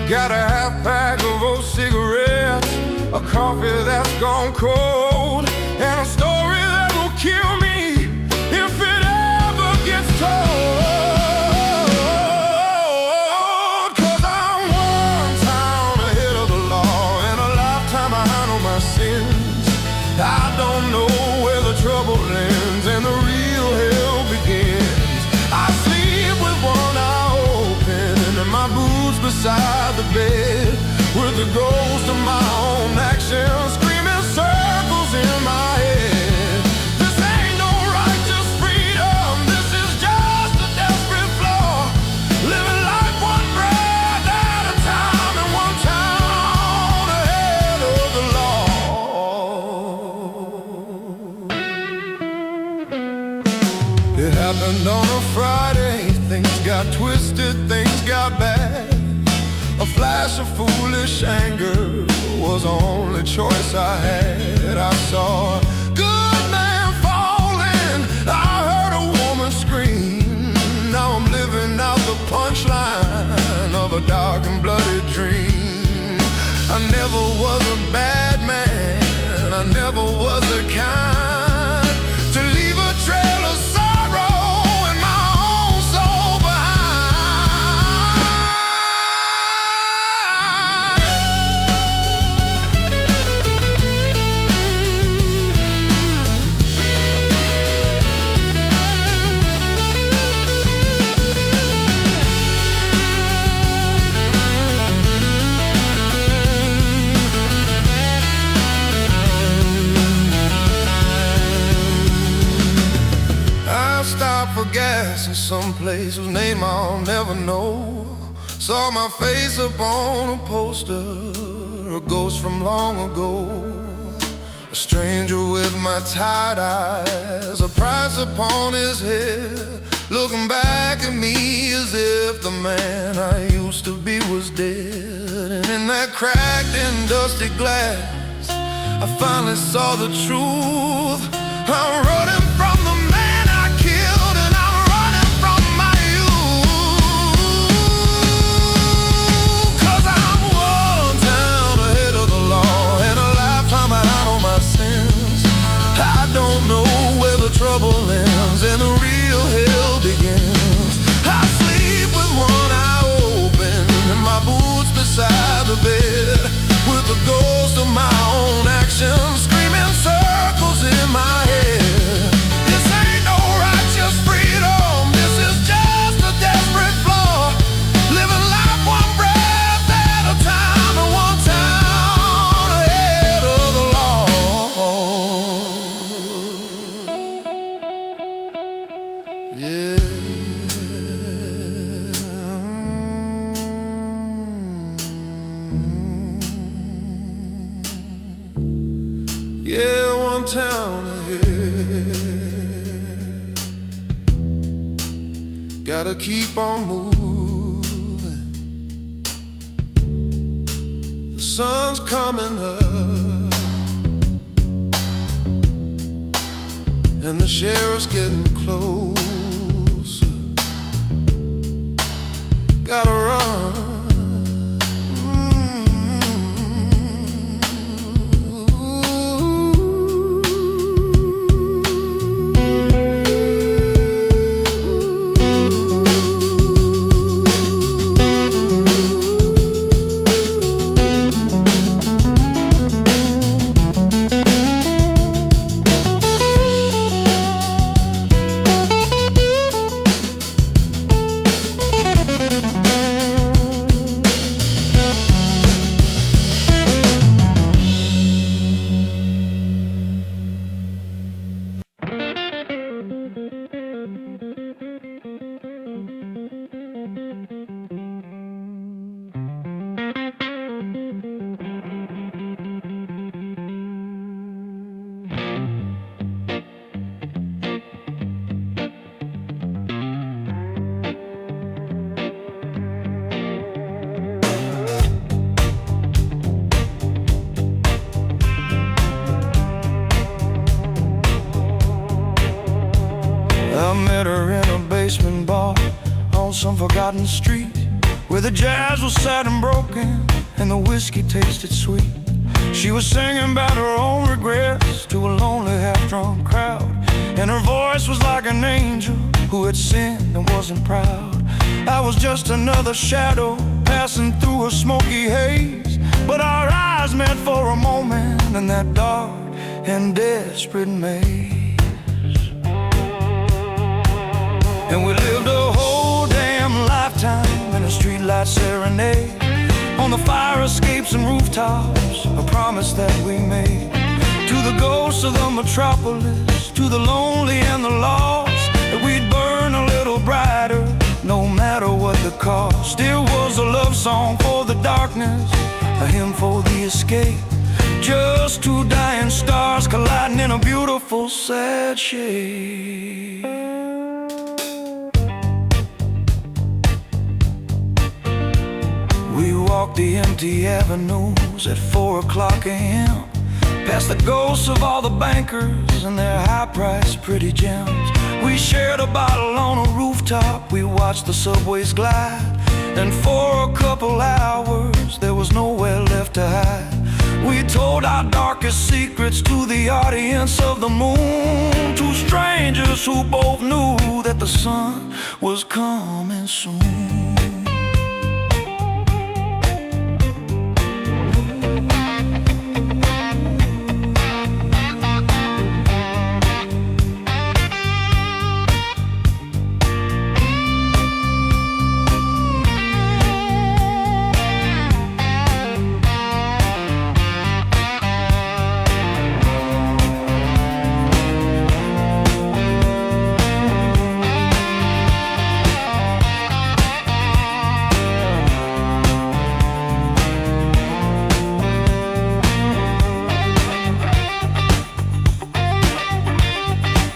Got a half pack of old cigarettes, a coffee that's gone cold, and a story that will kill me if it ever gets told. 'Cause I'm one town ahead of the law and a lifetime behind on my sins. I don't know where the trouble ends and the real hell begins. I sleep with one eye open and in my boots beside the bed, with the ghost of my own actions screaming circles in my head. This ain't no righteous freedom, this is just a desperate flaw. Living life one breath at a time and one town ahead of the law. It happened on a Friday, things got twisted, things got bad. A flash of foolish anger was the only choice I had. I saw a good man falling, I heard a woman scream. Now I'm living out the punchline of a dark and bloody dream. I never was a bad man, I never was the kind to leave a trail of sorrow in my own soul behind. Stopped for gas in some place whose name I'll never know. Saw my face upon a poster, a ghost from long ago. A stranger with my tired eyes, a price upon his head, looking back at me as if the man I used to be was dead. And in that cracked and dusty glass, I finally saw the truth. I'm running from the man I killed, and I'm running from my youth. 'Cause I'm one town ahead of the law and a lifetime behind on my sins. I don't know where the trouble ends and the real hell begins. I sleep with one eye open and my boots beside the bed, with the ghost of my own actions screaming circles in my head. This ain't no righteous freedom, this is just a desperate flaw. Living life one breath at a time and one town ahead of the law. Yeah. Yeah, one town ahead. Gotta keep on moving. The sun's coming up and the sheriff's getting closer. Gotta run. trodden street, where the jazz was sad and broken and the whiskey tasted sweet. She was singing about her own regrets to a lonely half-drunk crowd, and her voice was like an angel who had sinned and wasn't proud. I was just another shadow passing through a smoky haze, but our eyes met for a moment in that dark and desperate maze. And we lived a whole damn lifetime in a streetlight serenade, on the fire escapes and rooftops, a promise that we made to the ghosts of the metropolis, to the lonely and the lost, that we'd burn a little brighter no matter what the cost. It was a love song for the darkness, a hymn for the escape, just two dying stars colliding in a beautiful sad shape. We walked the empty avenues at 4 o'clock a.m., past the ghosts of all the bankers and their high-priced pretty gems. We shared a bottle on a rooftop, we watched the subways glide, and for a couple hours there was nowhere left to hide. We told our darkest secrets to the audience of the moon, two strangers who both knew that the sun was coming soon.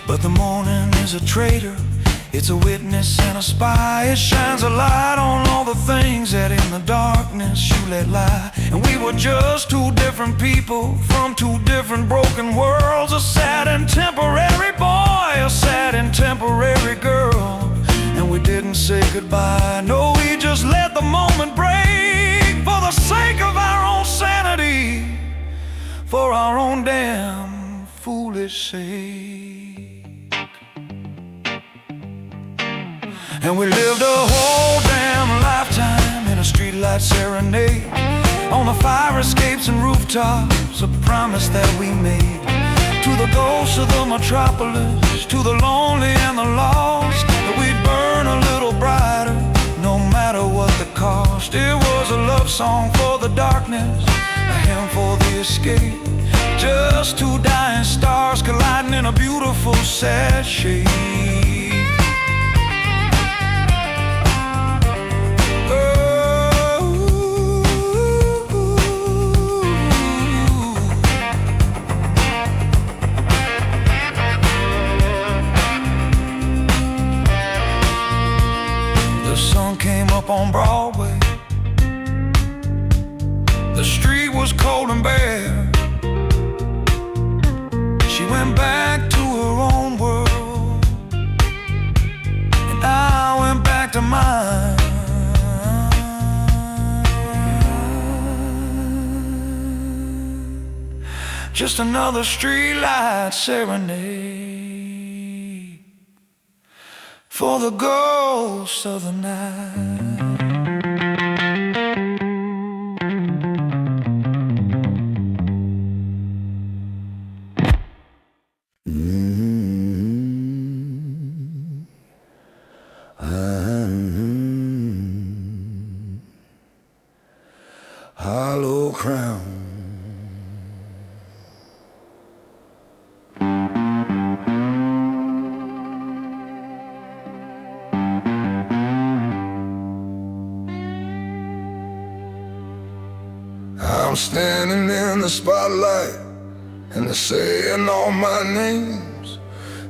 But the morning is a traitor, it's a witness and a spy. It shines a light on all the things that in the darkness you let lie. And we were just two different people from two different broken worlds, a sad and temporary boy, a sad and temporary girl. And we didn't say goodbye, no, we just let the moment break, for the sake of our own sanity, for our own damn foolish sake. And we lived a whole damn lifetime in a streetlight serenade, on the fire escapes and rooftops, a promise that we made to the ghosts of the metropolis, to the lonely and the lost, that we'd burn a little brighter no matter what the cost. It was a love song for the darkness, a hymn for the escape, just two dying stars colliding in a beautiful sad shape. On Broadway, the street was cold and bare. She went back to her own world, and I went back to mine. Just another streetlight serenade for the ghosts of the night. Hollow crown. I'm standing in the spotlight, and they're saying all my names.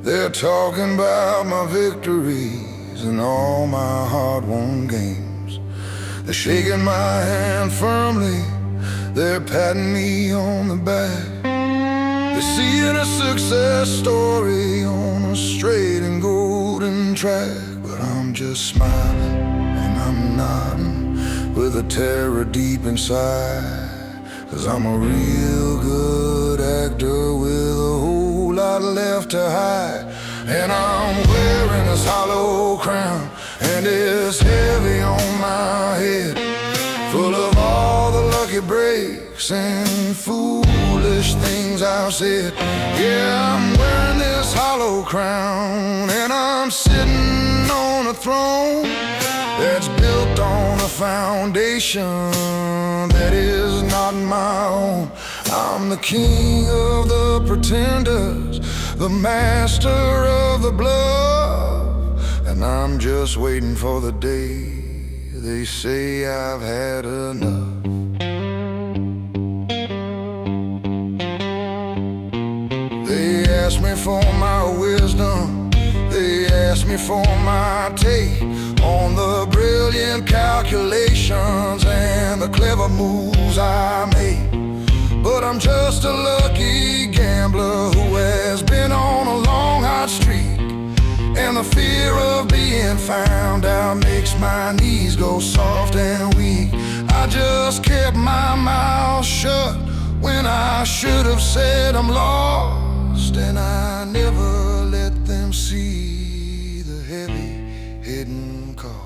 They're talking about my victories and all my hard-won games. They're shaking my hand firmly, they're patting me on the back. They're seeing a success story on a straight and golden track. But I'm just smiling and nothing with a terror deep inside. 'Cause I'm a real good actor with a whole lot left to hide. And I'm wearing this hollow crown, and it's heavy on my head, full of all the lucky breaks and foolish things I've said. Yeah, I'm wearing this hollow crown, and I'm sitting on a throne that's built on a foundation that is not my own. I'm the king of the pretenders, the master of the bluff, and I'm just waiting for the day they say I've had enough. They ask me for my wisdom, they ask me for my take on the brilliant calculations and the clever moves I make. But I'm just a lucky gambler who has been on a long hot streak, and the fear of being found out makes my knees go soft and weak. I just kept my mouth shut when I should have said I'm lost, and I never let them see the heavy hidden cost.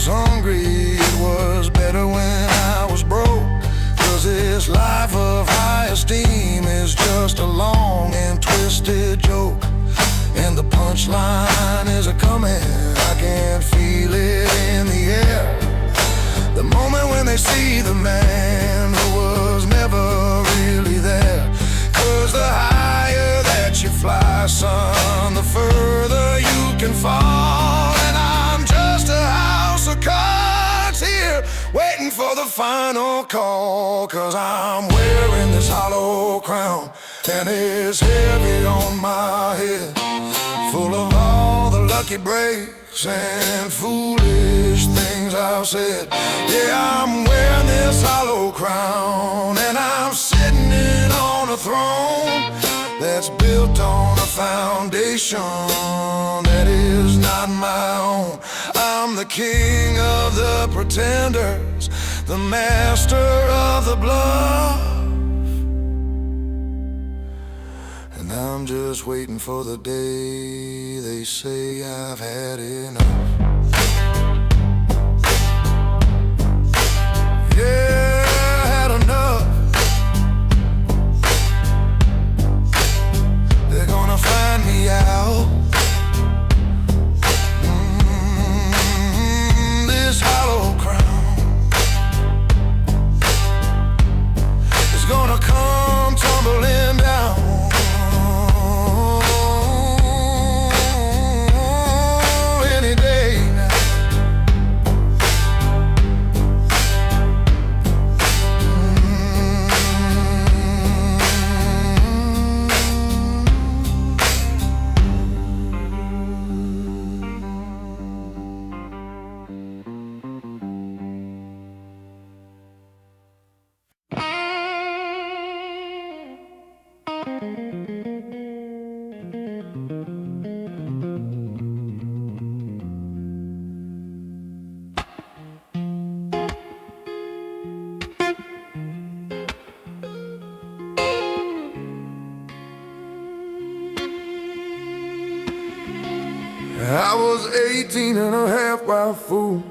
Hungry, it was better when I was broke. 'Cause this life of high esteem is just a long and twisted joke, and the punchline is a-coming, I can feel it in the air. The moment when they see the man who was never really there. 'Cause the higher that you fly, son, the further you can fall. And I'm just a house of cards here, waiting for the final call. 'Cause I'm wearing this hollow crown, and it's heavy on my head, full of all the lucky breaks and foolish things I've said. Yeah, I'm wearing this hollow crown, and I'm sitting in on a throne that's built on a foundation that is not my own. I'm the king of the pretenders, the master of the bluff, and I'm just waiting for the day they say I've had enough. Yeah, I had enough. They're gonna find me out. This hollow crown is gonna come tumbling down any day now. I was 18 and a half, wild fool,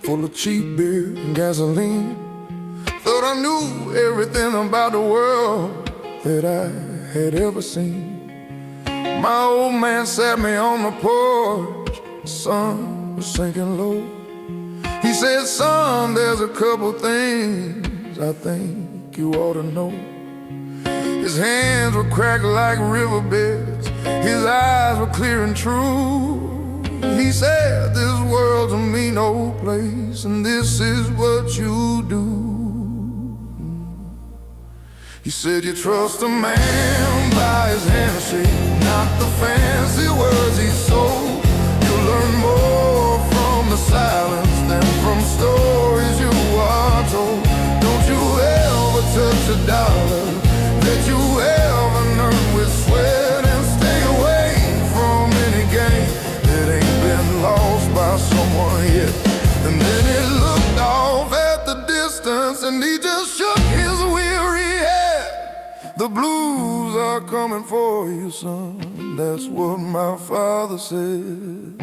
full of cheap beer and gasoline. Thought I knew everything about the world that I had ever seen. My old man sat me on the porch, the sun was sinking low. He said, son, there's a couple things I think you ought to know. His hands were cracked like riverbeds, his eyes were clear and true. He said, this world's a mean old place, and this is what you do. He said you trust a man by his handshake, not the fancy words he sold. You'll learn more from the silence than from stories you are told. Don't you ever touch a dollar that you ever earned with sweat, and stay away from any game that ain't been lost by someone yet. And then he looked off at the distance and he just shook his weary head. The blues are coming for you, son, that's what my father said.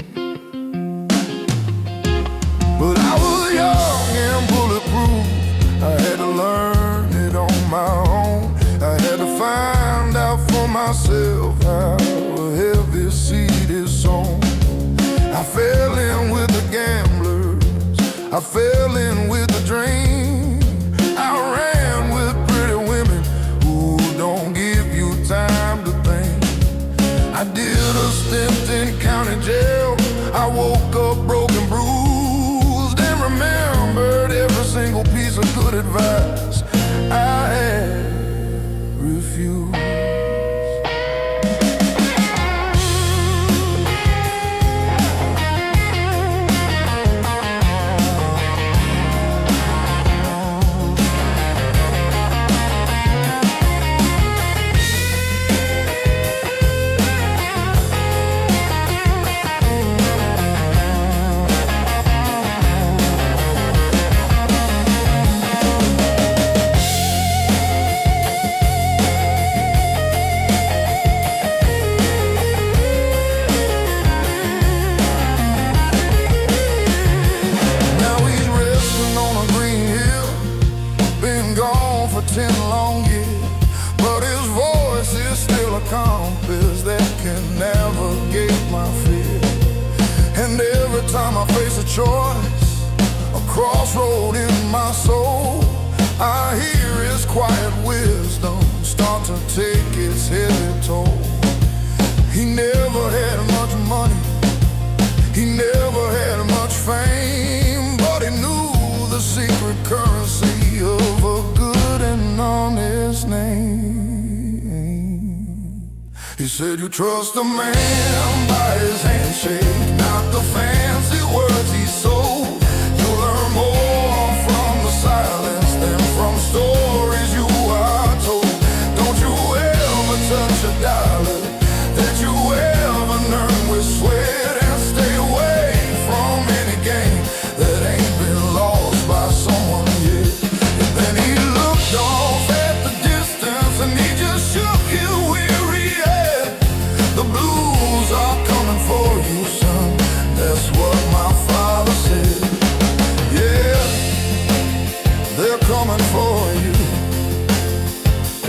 But I was young and bulletproof, I had to learn it on my own. I had to find out for myself how a heavy seed is sown. I fell in with the gamblers, I fell in with the dream. I ran with pretty women who don't give you time to think. I did a stint in county jail, I woke up broken, bruised, and remembered every single piece of good advice I had refused. Compass that can navigate my fear. And every time I face a choice, a crossroad in my soul, I hear his quiet wisdom start to take its heavy toll. He never had much money, he never had much fame, but he knew the secret currency of a good and honest name. He said you trust a man by his handshake, not the fancy words he sold. You'll learn more from the silence than from stories you are told. Don't you ever touch a dollar that you ever earned with sweat, and stay away from any game that ain't been lost by someone yet. And then he looked off at the distance and he just shook his weary head. The blues are coming for you, son, that's what my father said. Yeah, they're coming for you,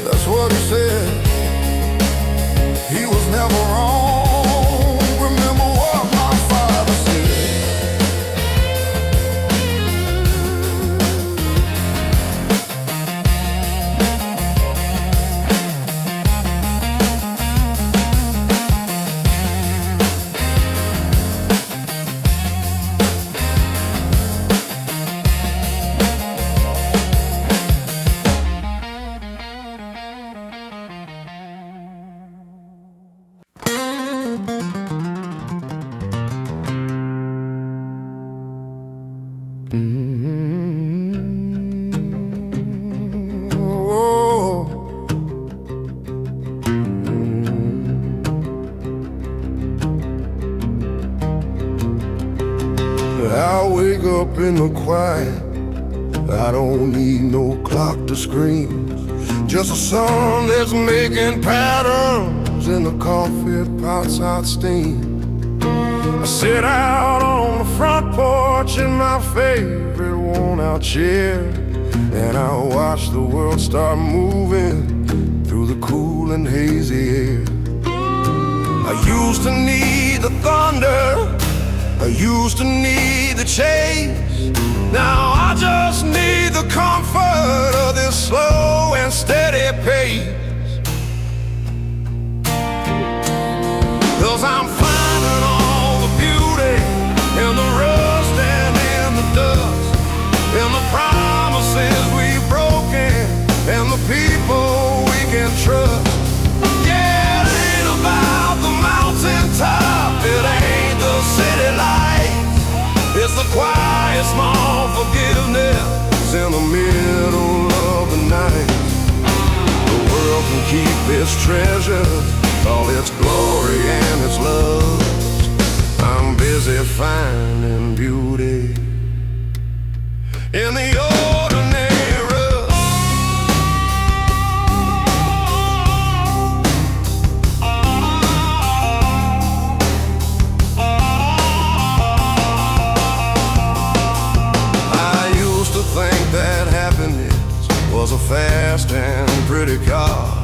that's what he said. He was never wrong, remember what my father said. I wake up in the quiet, I don't need no clock to scream, just a sun that's making patterns in the coffee pot's hot steam. I sit out on the front porch in my favorite worn-out chair, and I watch the world start moving through the cool and hazy air. I used to need the thunder, I used to need the chase, now I just need the comfort of this slow and steady pace. 'Cause I'm finding all the beauty in the rust and in the dust, in the promises we've broken and the people small forgiveness in the middle of the night. The world can keep its treasures, all its glory and its love. I'm busy finding beauty in the ordinary rough. I used to think that happiness was a fast and pretty car.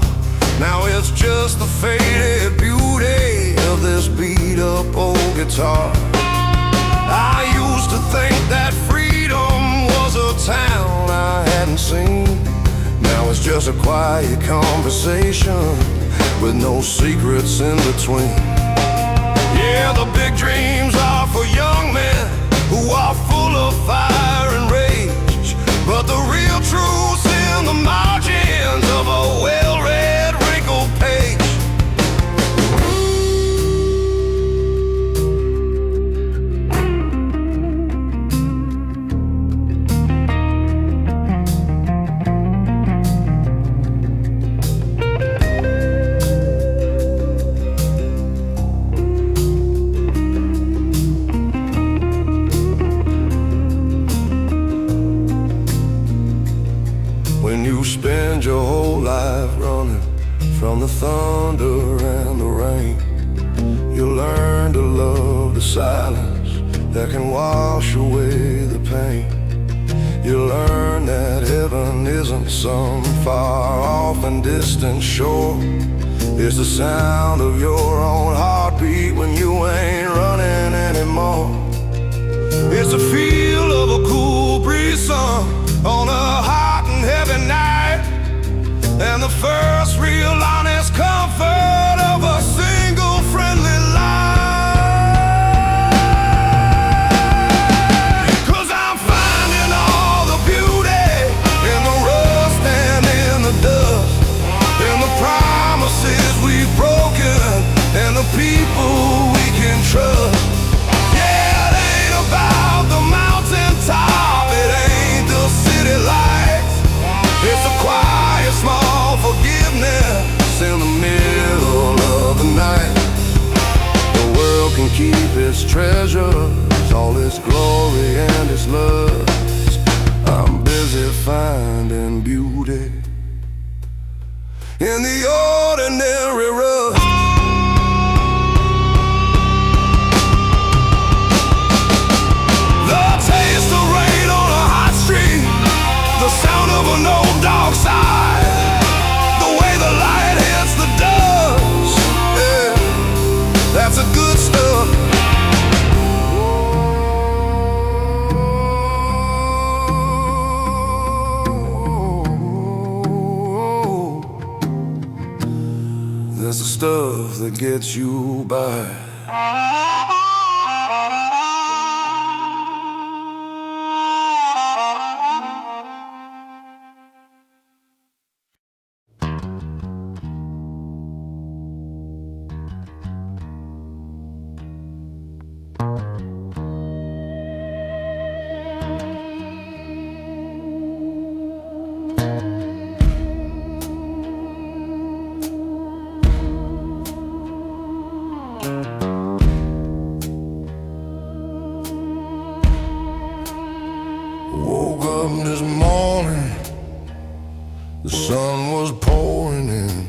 Now it's just the faded beauty of this beat up old guitar. I used to think that freedom was a town I hadn't seen. Now it's just a quiet conversation with no secrets in between. Yeah, the big dreams are for young men who are full of fire and rage, but the real truth's in the margins of a well-read wrinkled page. When you spend your whole life running from the thunder and the rain, you learn to love the silence that can wash away the pain. You learn that heaven isn't some far off and distant shore. It's the sound of your own heartbeat when you ain't running anymore. It's the feel of a cool breeze sun on a hot and heavy night, and the first real honest comfort of a single friendly lie. 'Cause I'm finding all the beauty in the rust and in the dust, in the promises we've broken and the people we can trust. Yeah, it ain't about the mountaintop, it ain't the city lights. It's a quiet, small forgiveness in the middle of the night. The world can keep its treasures, all its glory and its lust. I'm busy finding beauty in the ordinary rough. The taste of rain on a hot street, the sound of an old dog sigh, the way the light hits the dust, yeah, that's the good stuff. That's the stuff that gets you by. Woke up this morning, the sun was pouring in.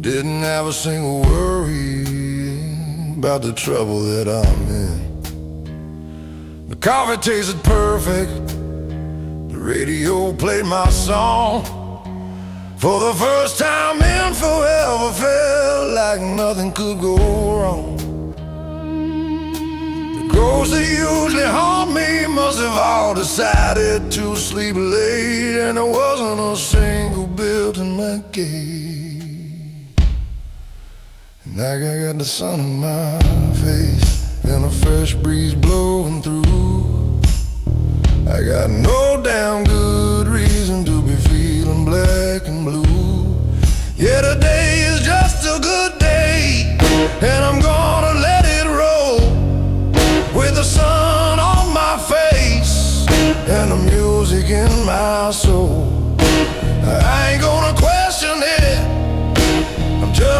Didn't have a single worry about the trouble that I'm in. The coffee tasted perfect, the radio played my song. For the first time in forever, felt like nothing could go wrong. Ghosts that usually haunt me must have all decided to sleep late, and there wasn't a single built in my gate. And I got the sun in my face and a fresh breeze blowing through. I got no damn good reason to be feeling black and blue. Yeah, today is just a good day, and I'm gonna let it roll with the sun on my face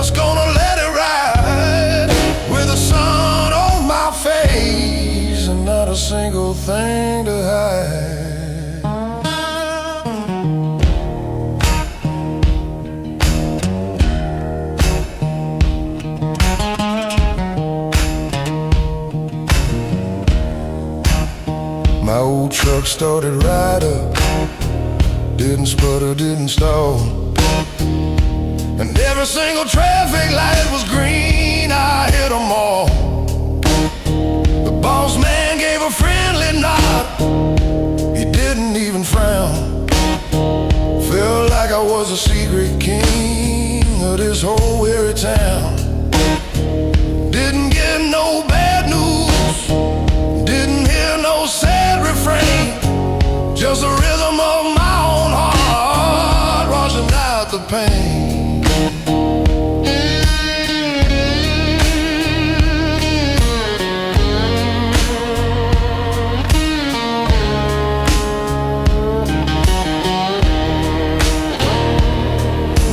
just gonna let it ride with the sun on my face and not a single thing to hide. My old truck started right up, didn't sputter, didn't stall, and every single traffic light was green. I hit them all. The boss man gave a friendly nod, he didn't even frown. Felt like I was a secret king of this whole weary town. Didn't get no bad news, didn't hear no sad refrain, just the rhythm of my own heart washing out the pain.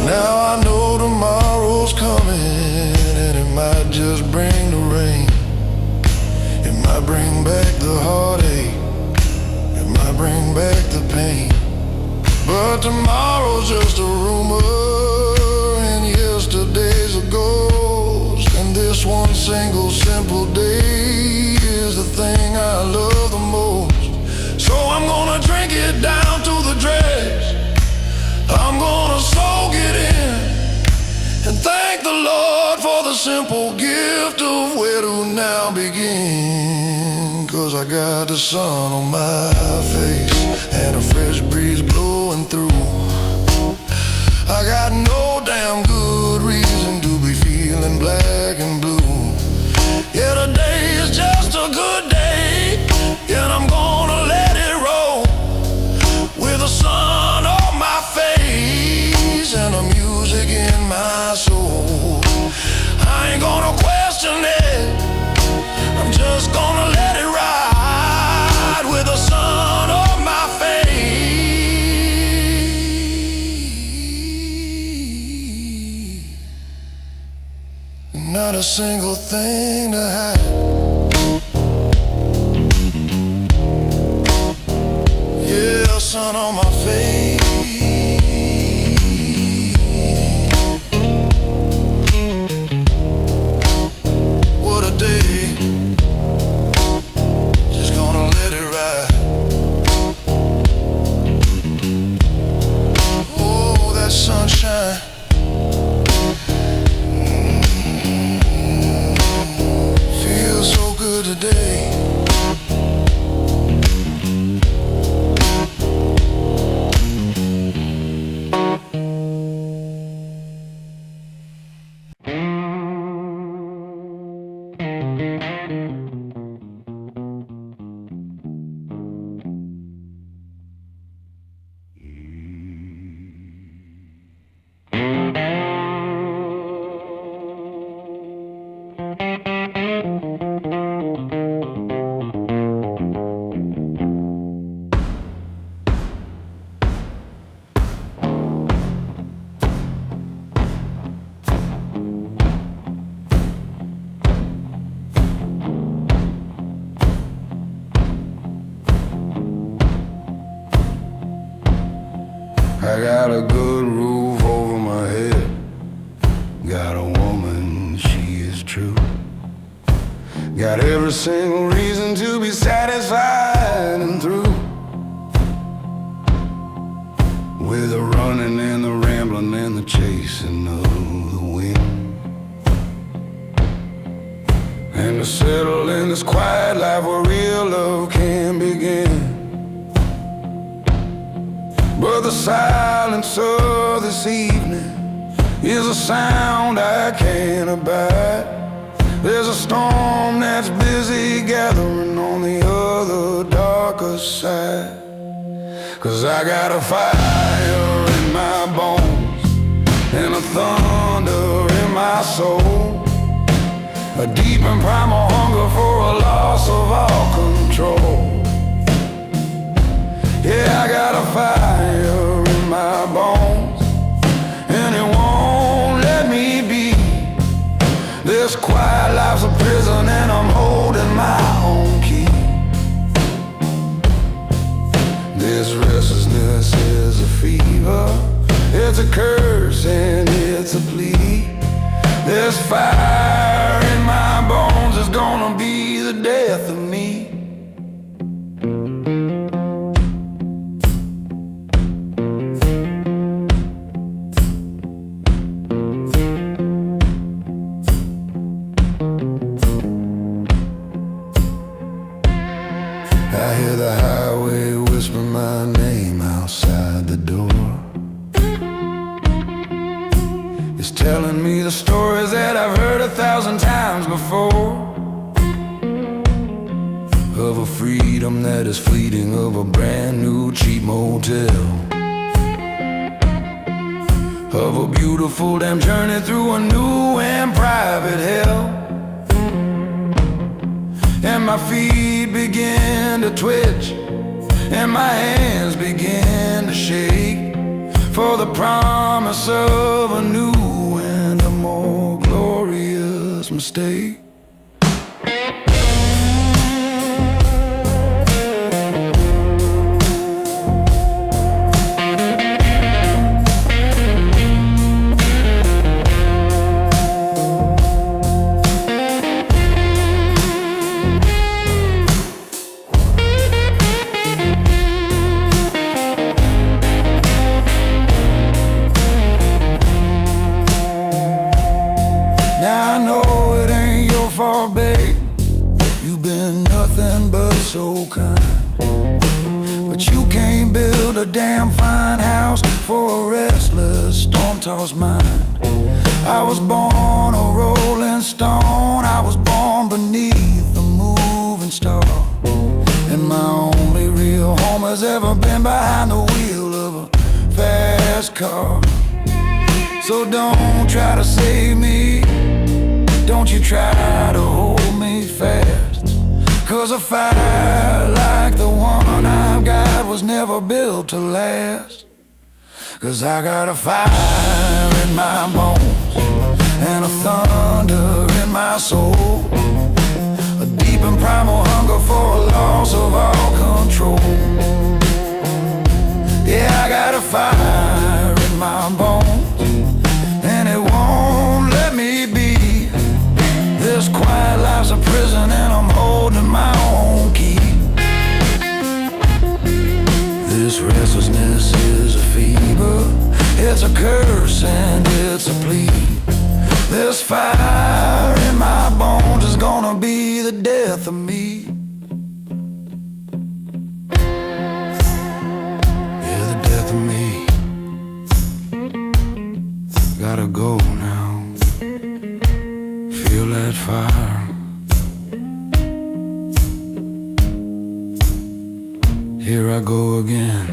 Now I know tomorrow's coming, and it might just bring the rain. It might bring back the heartache, it might bring back the pain. But tomorrow's just a rumor, and yesterday's a ghost. And this one single simple day is the thing I love the most. So I'm gonna drink it down to the dregs, I'm gonna soak it in, and thank the Lord for the simple gift of where to now begin. 'Cause I got the sun on my face and a fresh breeze blowing through. I got no damn good reason to be feeling black and blue. Yeah, today is just a good day, and I'm gonna let it roll with the sun on my face and the music in my soul. I ain't gonna question it, I'm just gonna let it ride with the sun on my face. Not a single thing to hide. Yeah, sun on my face. What a day, just gonna let it ride. Oh, that sunshine, feels so good today. I got a good roof over my head, got a woman, she is true. Got every single reason to be satisfied and through. With the running and the rambling and the chasing of the wind, and to settle in this quiet life where real love can begin. But the silence of this evening is a sound I can't abide. There's a storm that's busy gathering on the other darker side. 'Cause I got a fire in my bones and a thunder in my soul, a deep and primal hunger for a loss of all control. Yeah, I got a fire in my bones, and it won't let me be. This quiet life's a prison and I'm holding my own key. This restlessness is a fever, it's a curse and it's a plea. This fire in my bones is gonna be the death of me. I hear the highway whisper my name outside the door. It's telling me the stories that I've heard 1,000 times before, of a freedom that is fleeting, of a brand new cheap motel, of a beautiful damn journey through a new and private hell. And my feet begin to twitch, and my hands begin to shake, for the promise of a new and a more glorious mistake. Babe, you've been nothing but so kind, but you can't build a damn fine house for a restless, storm-tossed mind. I was born a rolling stone, I was born beneath a moving star, and my only real home has ever been behind the wheel of a fast car. So don't try to save me, don't you try to hold me fast, 'cause a fire like the one I've got was never built to last. 'Cause I got a fire in my bones and a thunder in my soul, a deep and primal hunger for a loss of all control. Yeah, I got a fire in my bones and it won't let me be. This quiet life's a prison and I'm holding my own key. This restlessness is a fever, it's a curse and it's a plea. This fire in my bones is gonna be the death of me. Yeah, the death of me. Gotta go now. Feel that fire. Here I go again.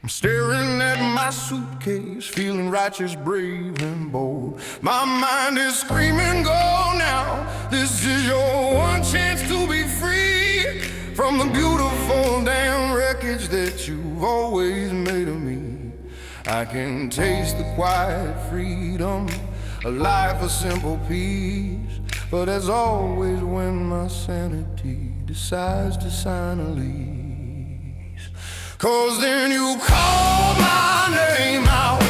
I'm staring at my suitcase, feeling righteous, brave and bold. My mind is screaming, go now. This is your one chance to be free from the beautiful damn wreckage that you've always made of me. I can taste the quiet freedom, a life of simple peace. But as always, when my sanity decides to sign a lease, 'cause then you call my name out,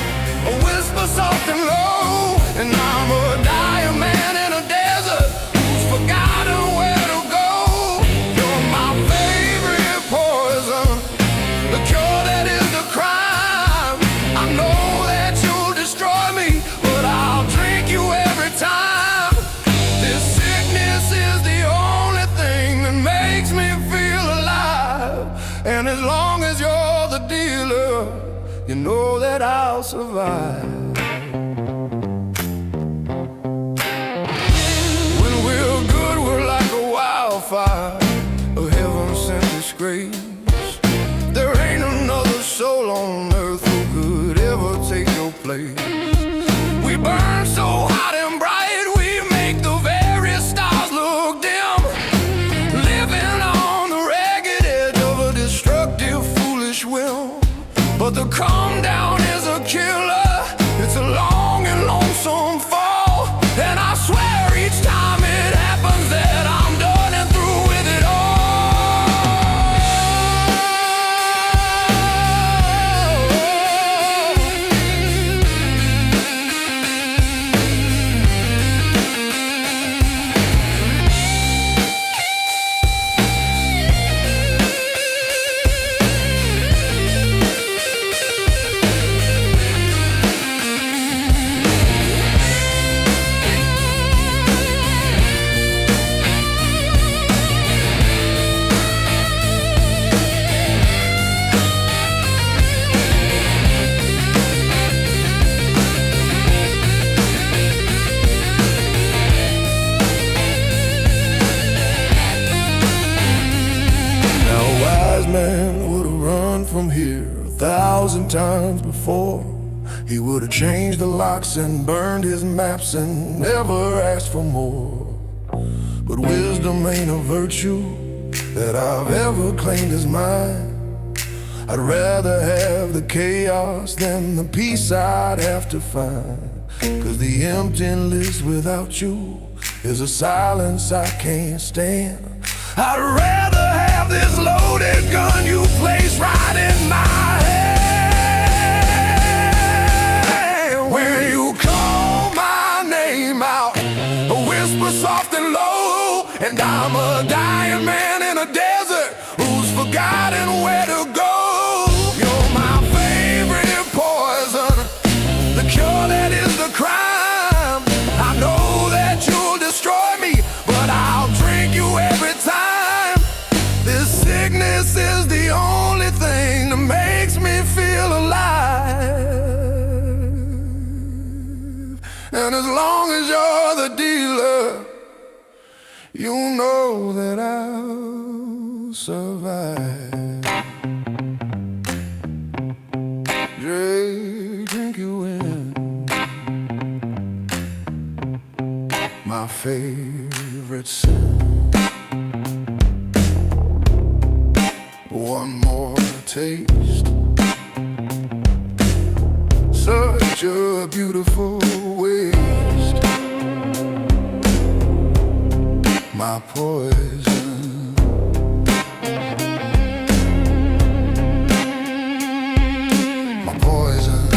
a whisper soft and low, and I'm a dying man in a desert who's forgotten where to go. You're my favorite poison, the cure that is the crime. I know that you'll destroy me, but I'll drink you every time. This sickness is the only thing that makes me feel alive, and as long as you're the dealer, you know that I'll survive. When we're good 1,000 times before. He would have changed the locks and burned his maps and never asked for more. But wisdom ain't a virtue that I've ever claimed as mine. I'd rather have the chaos than the peace I'd have to find. 'Cause the emptiness without you is a silence I can't stand. I'd rather have this loaded gun you place right in my hand. When you call my name out, whisper soft and low, and I'm a dying man in a desert who's forgotten where to go. You're my favorite poison, the cure that is the crime. I know that you'll destroy me, but I'll drink you every time. This sickness is the only thing that makes me feel alive. And as long as you're the dealer, you know that I'll survive. Drink you in my favorite sin. One more taste, such a beautiful waste. My poison, my poison.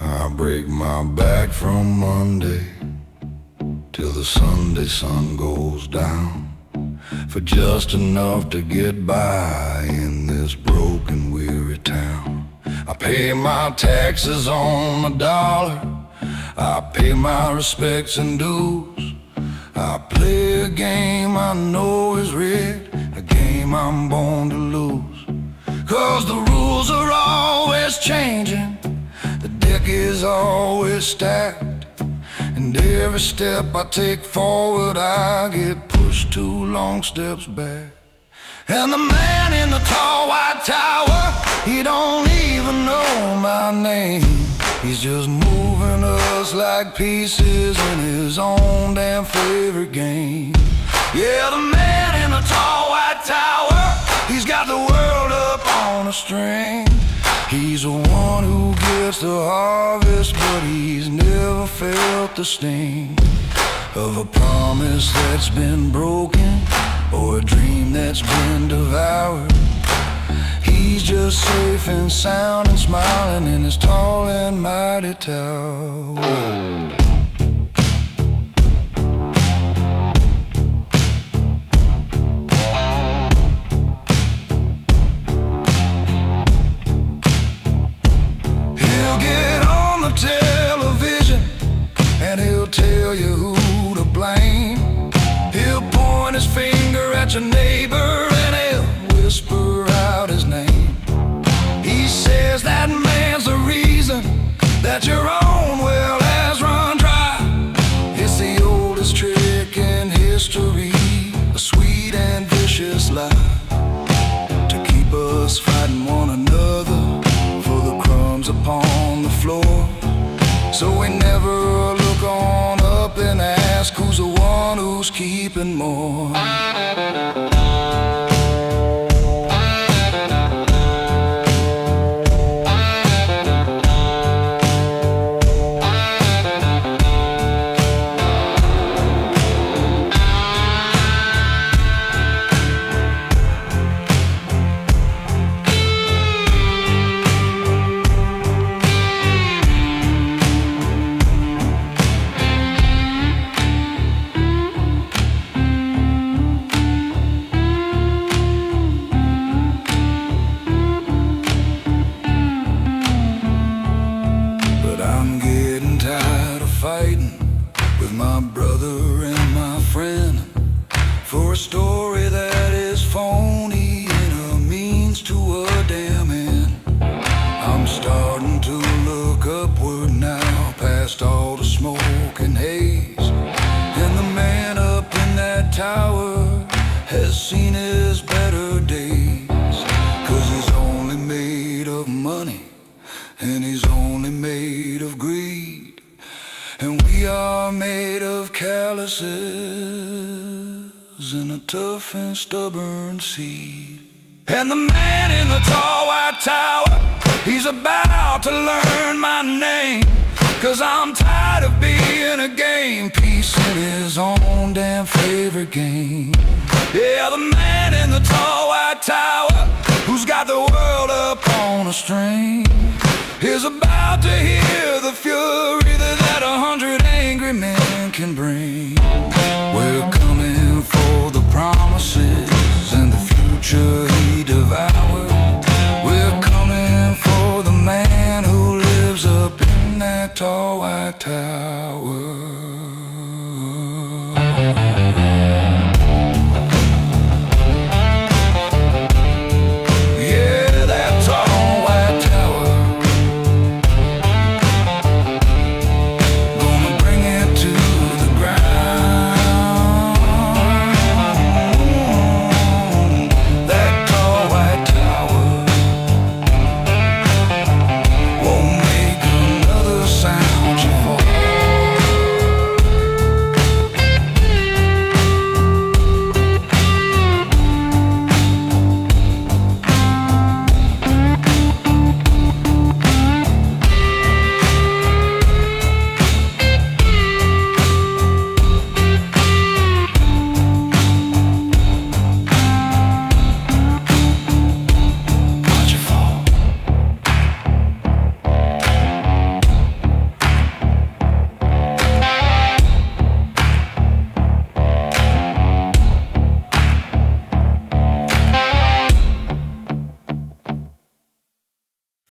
I break my back from Monday till the Sunday sun goes down, for just enough to get by in this broken, weary town. I pay my taxes on the dollar, I pay my respects and dues. I play a game I know is rigged, a game I'm born to lose. 'Cause the rules are always changing, the deck is always stacked, and every step I take forward I get pushed 2 long steps back. And the man in the tall white tower, he don't even know my name. He's just moving us like pieces in his own damn favorite game. Yeah, the man in the tall white tower, he's got the world up on a string. He's the one who gets the harvest, but he's never felt the sting of a promise that's been broken, or a dream that's been devoured. He's just safe and sound and smiling in his tall and mighty tower. He'll get on the television and he'll tell you who to blame. He'll point his finger at your neighbor and he'll whisper out his name. He says that man's the reason that your own well has run dry. It's the oldest trick in history, a sweet and vicious lie, to keep us fighting one another for the crumbs upon the floor. So we never look on up and ask who's the one who's keeping more. tough and stubborn seed. And the man in the tall white tower, he's about to learn my name. 'Cause I'm tired of being a game piece in his own damn favorite game. Yeah, the man in the tall white tower, who's got the world up on a string, is about to hear the fury that 100 angry men can bring. We're coming for the promises and the future he devoured. We're coming for the man who lives up in that tall white tower.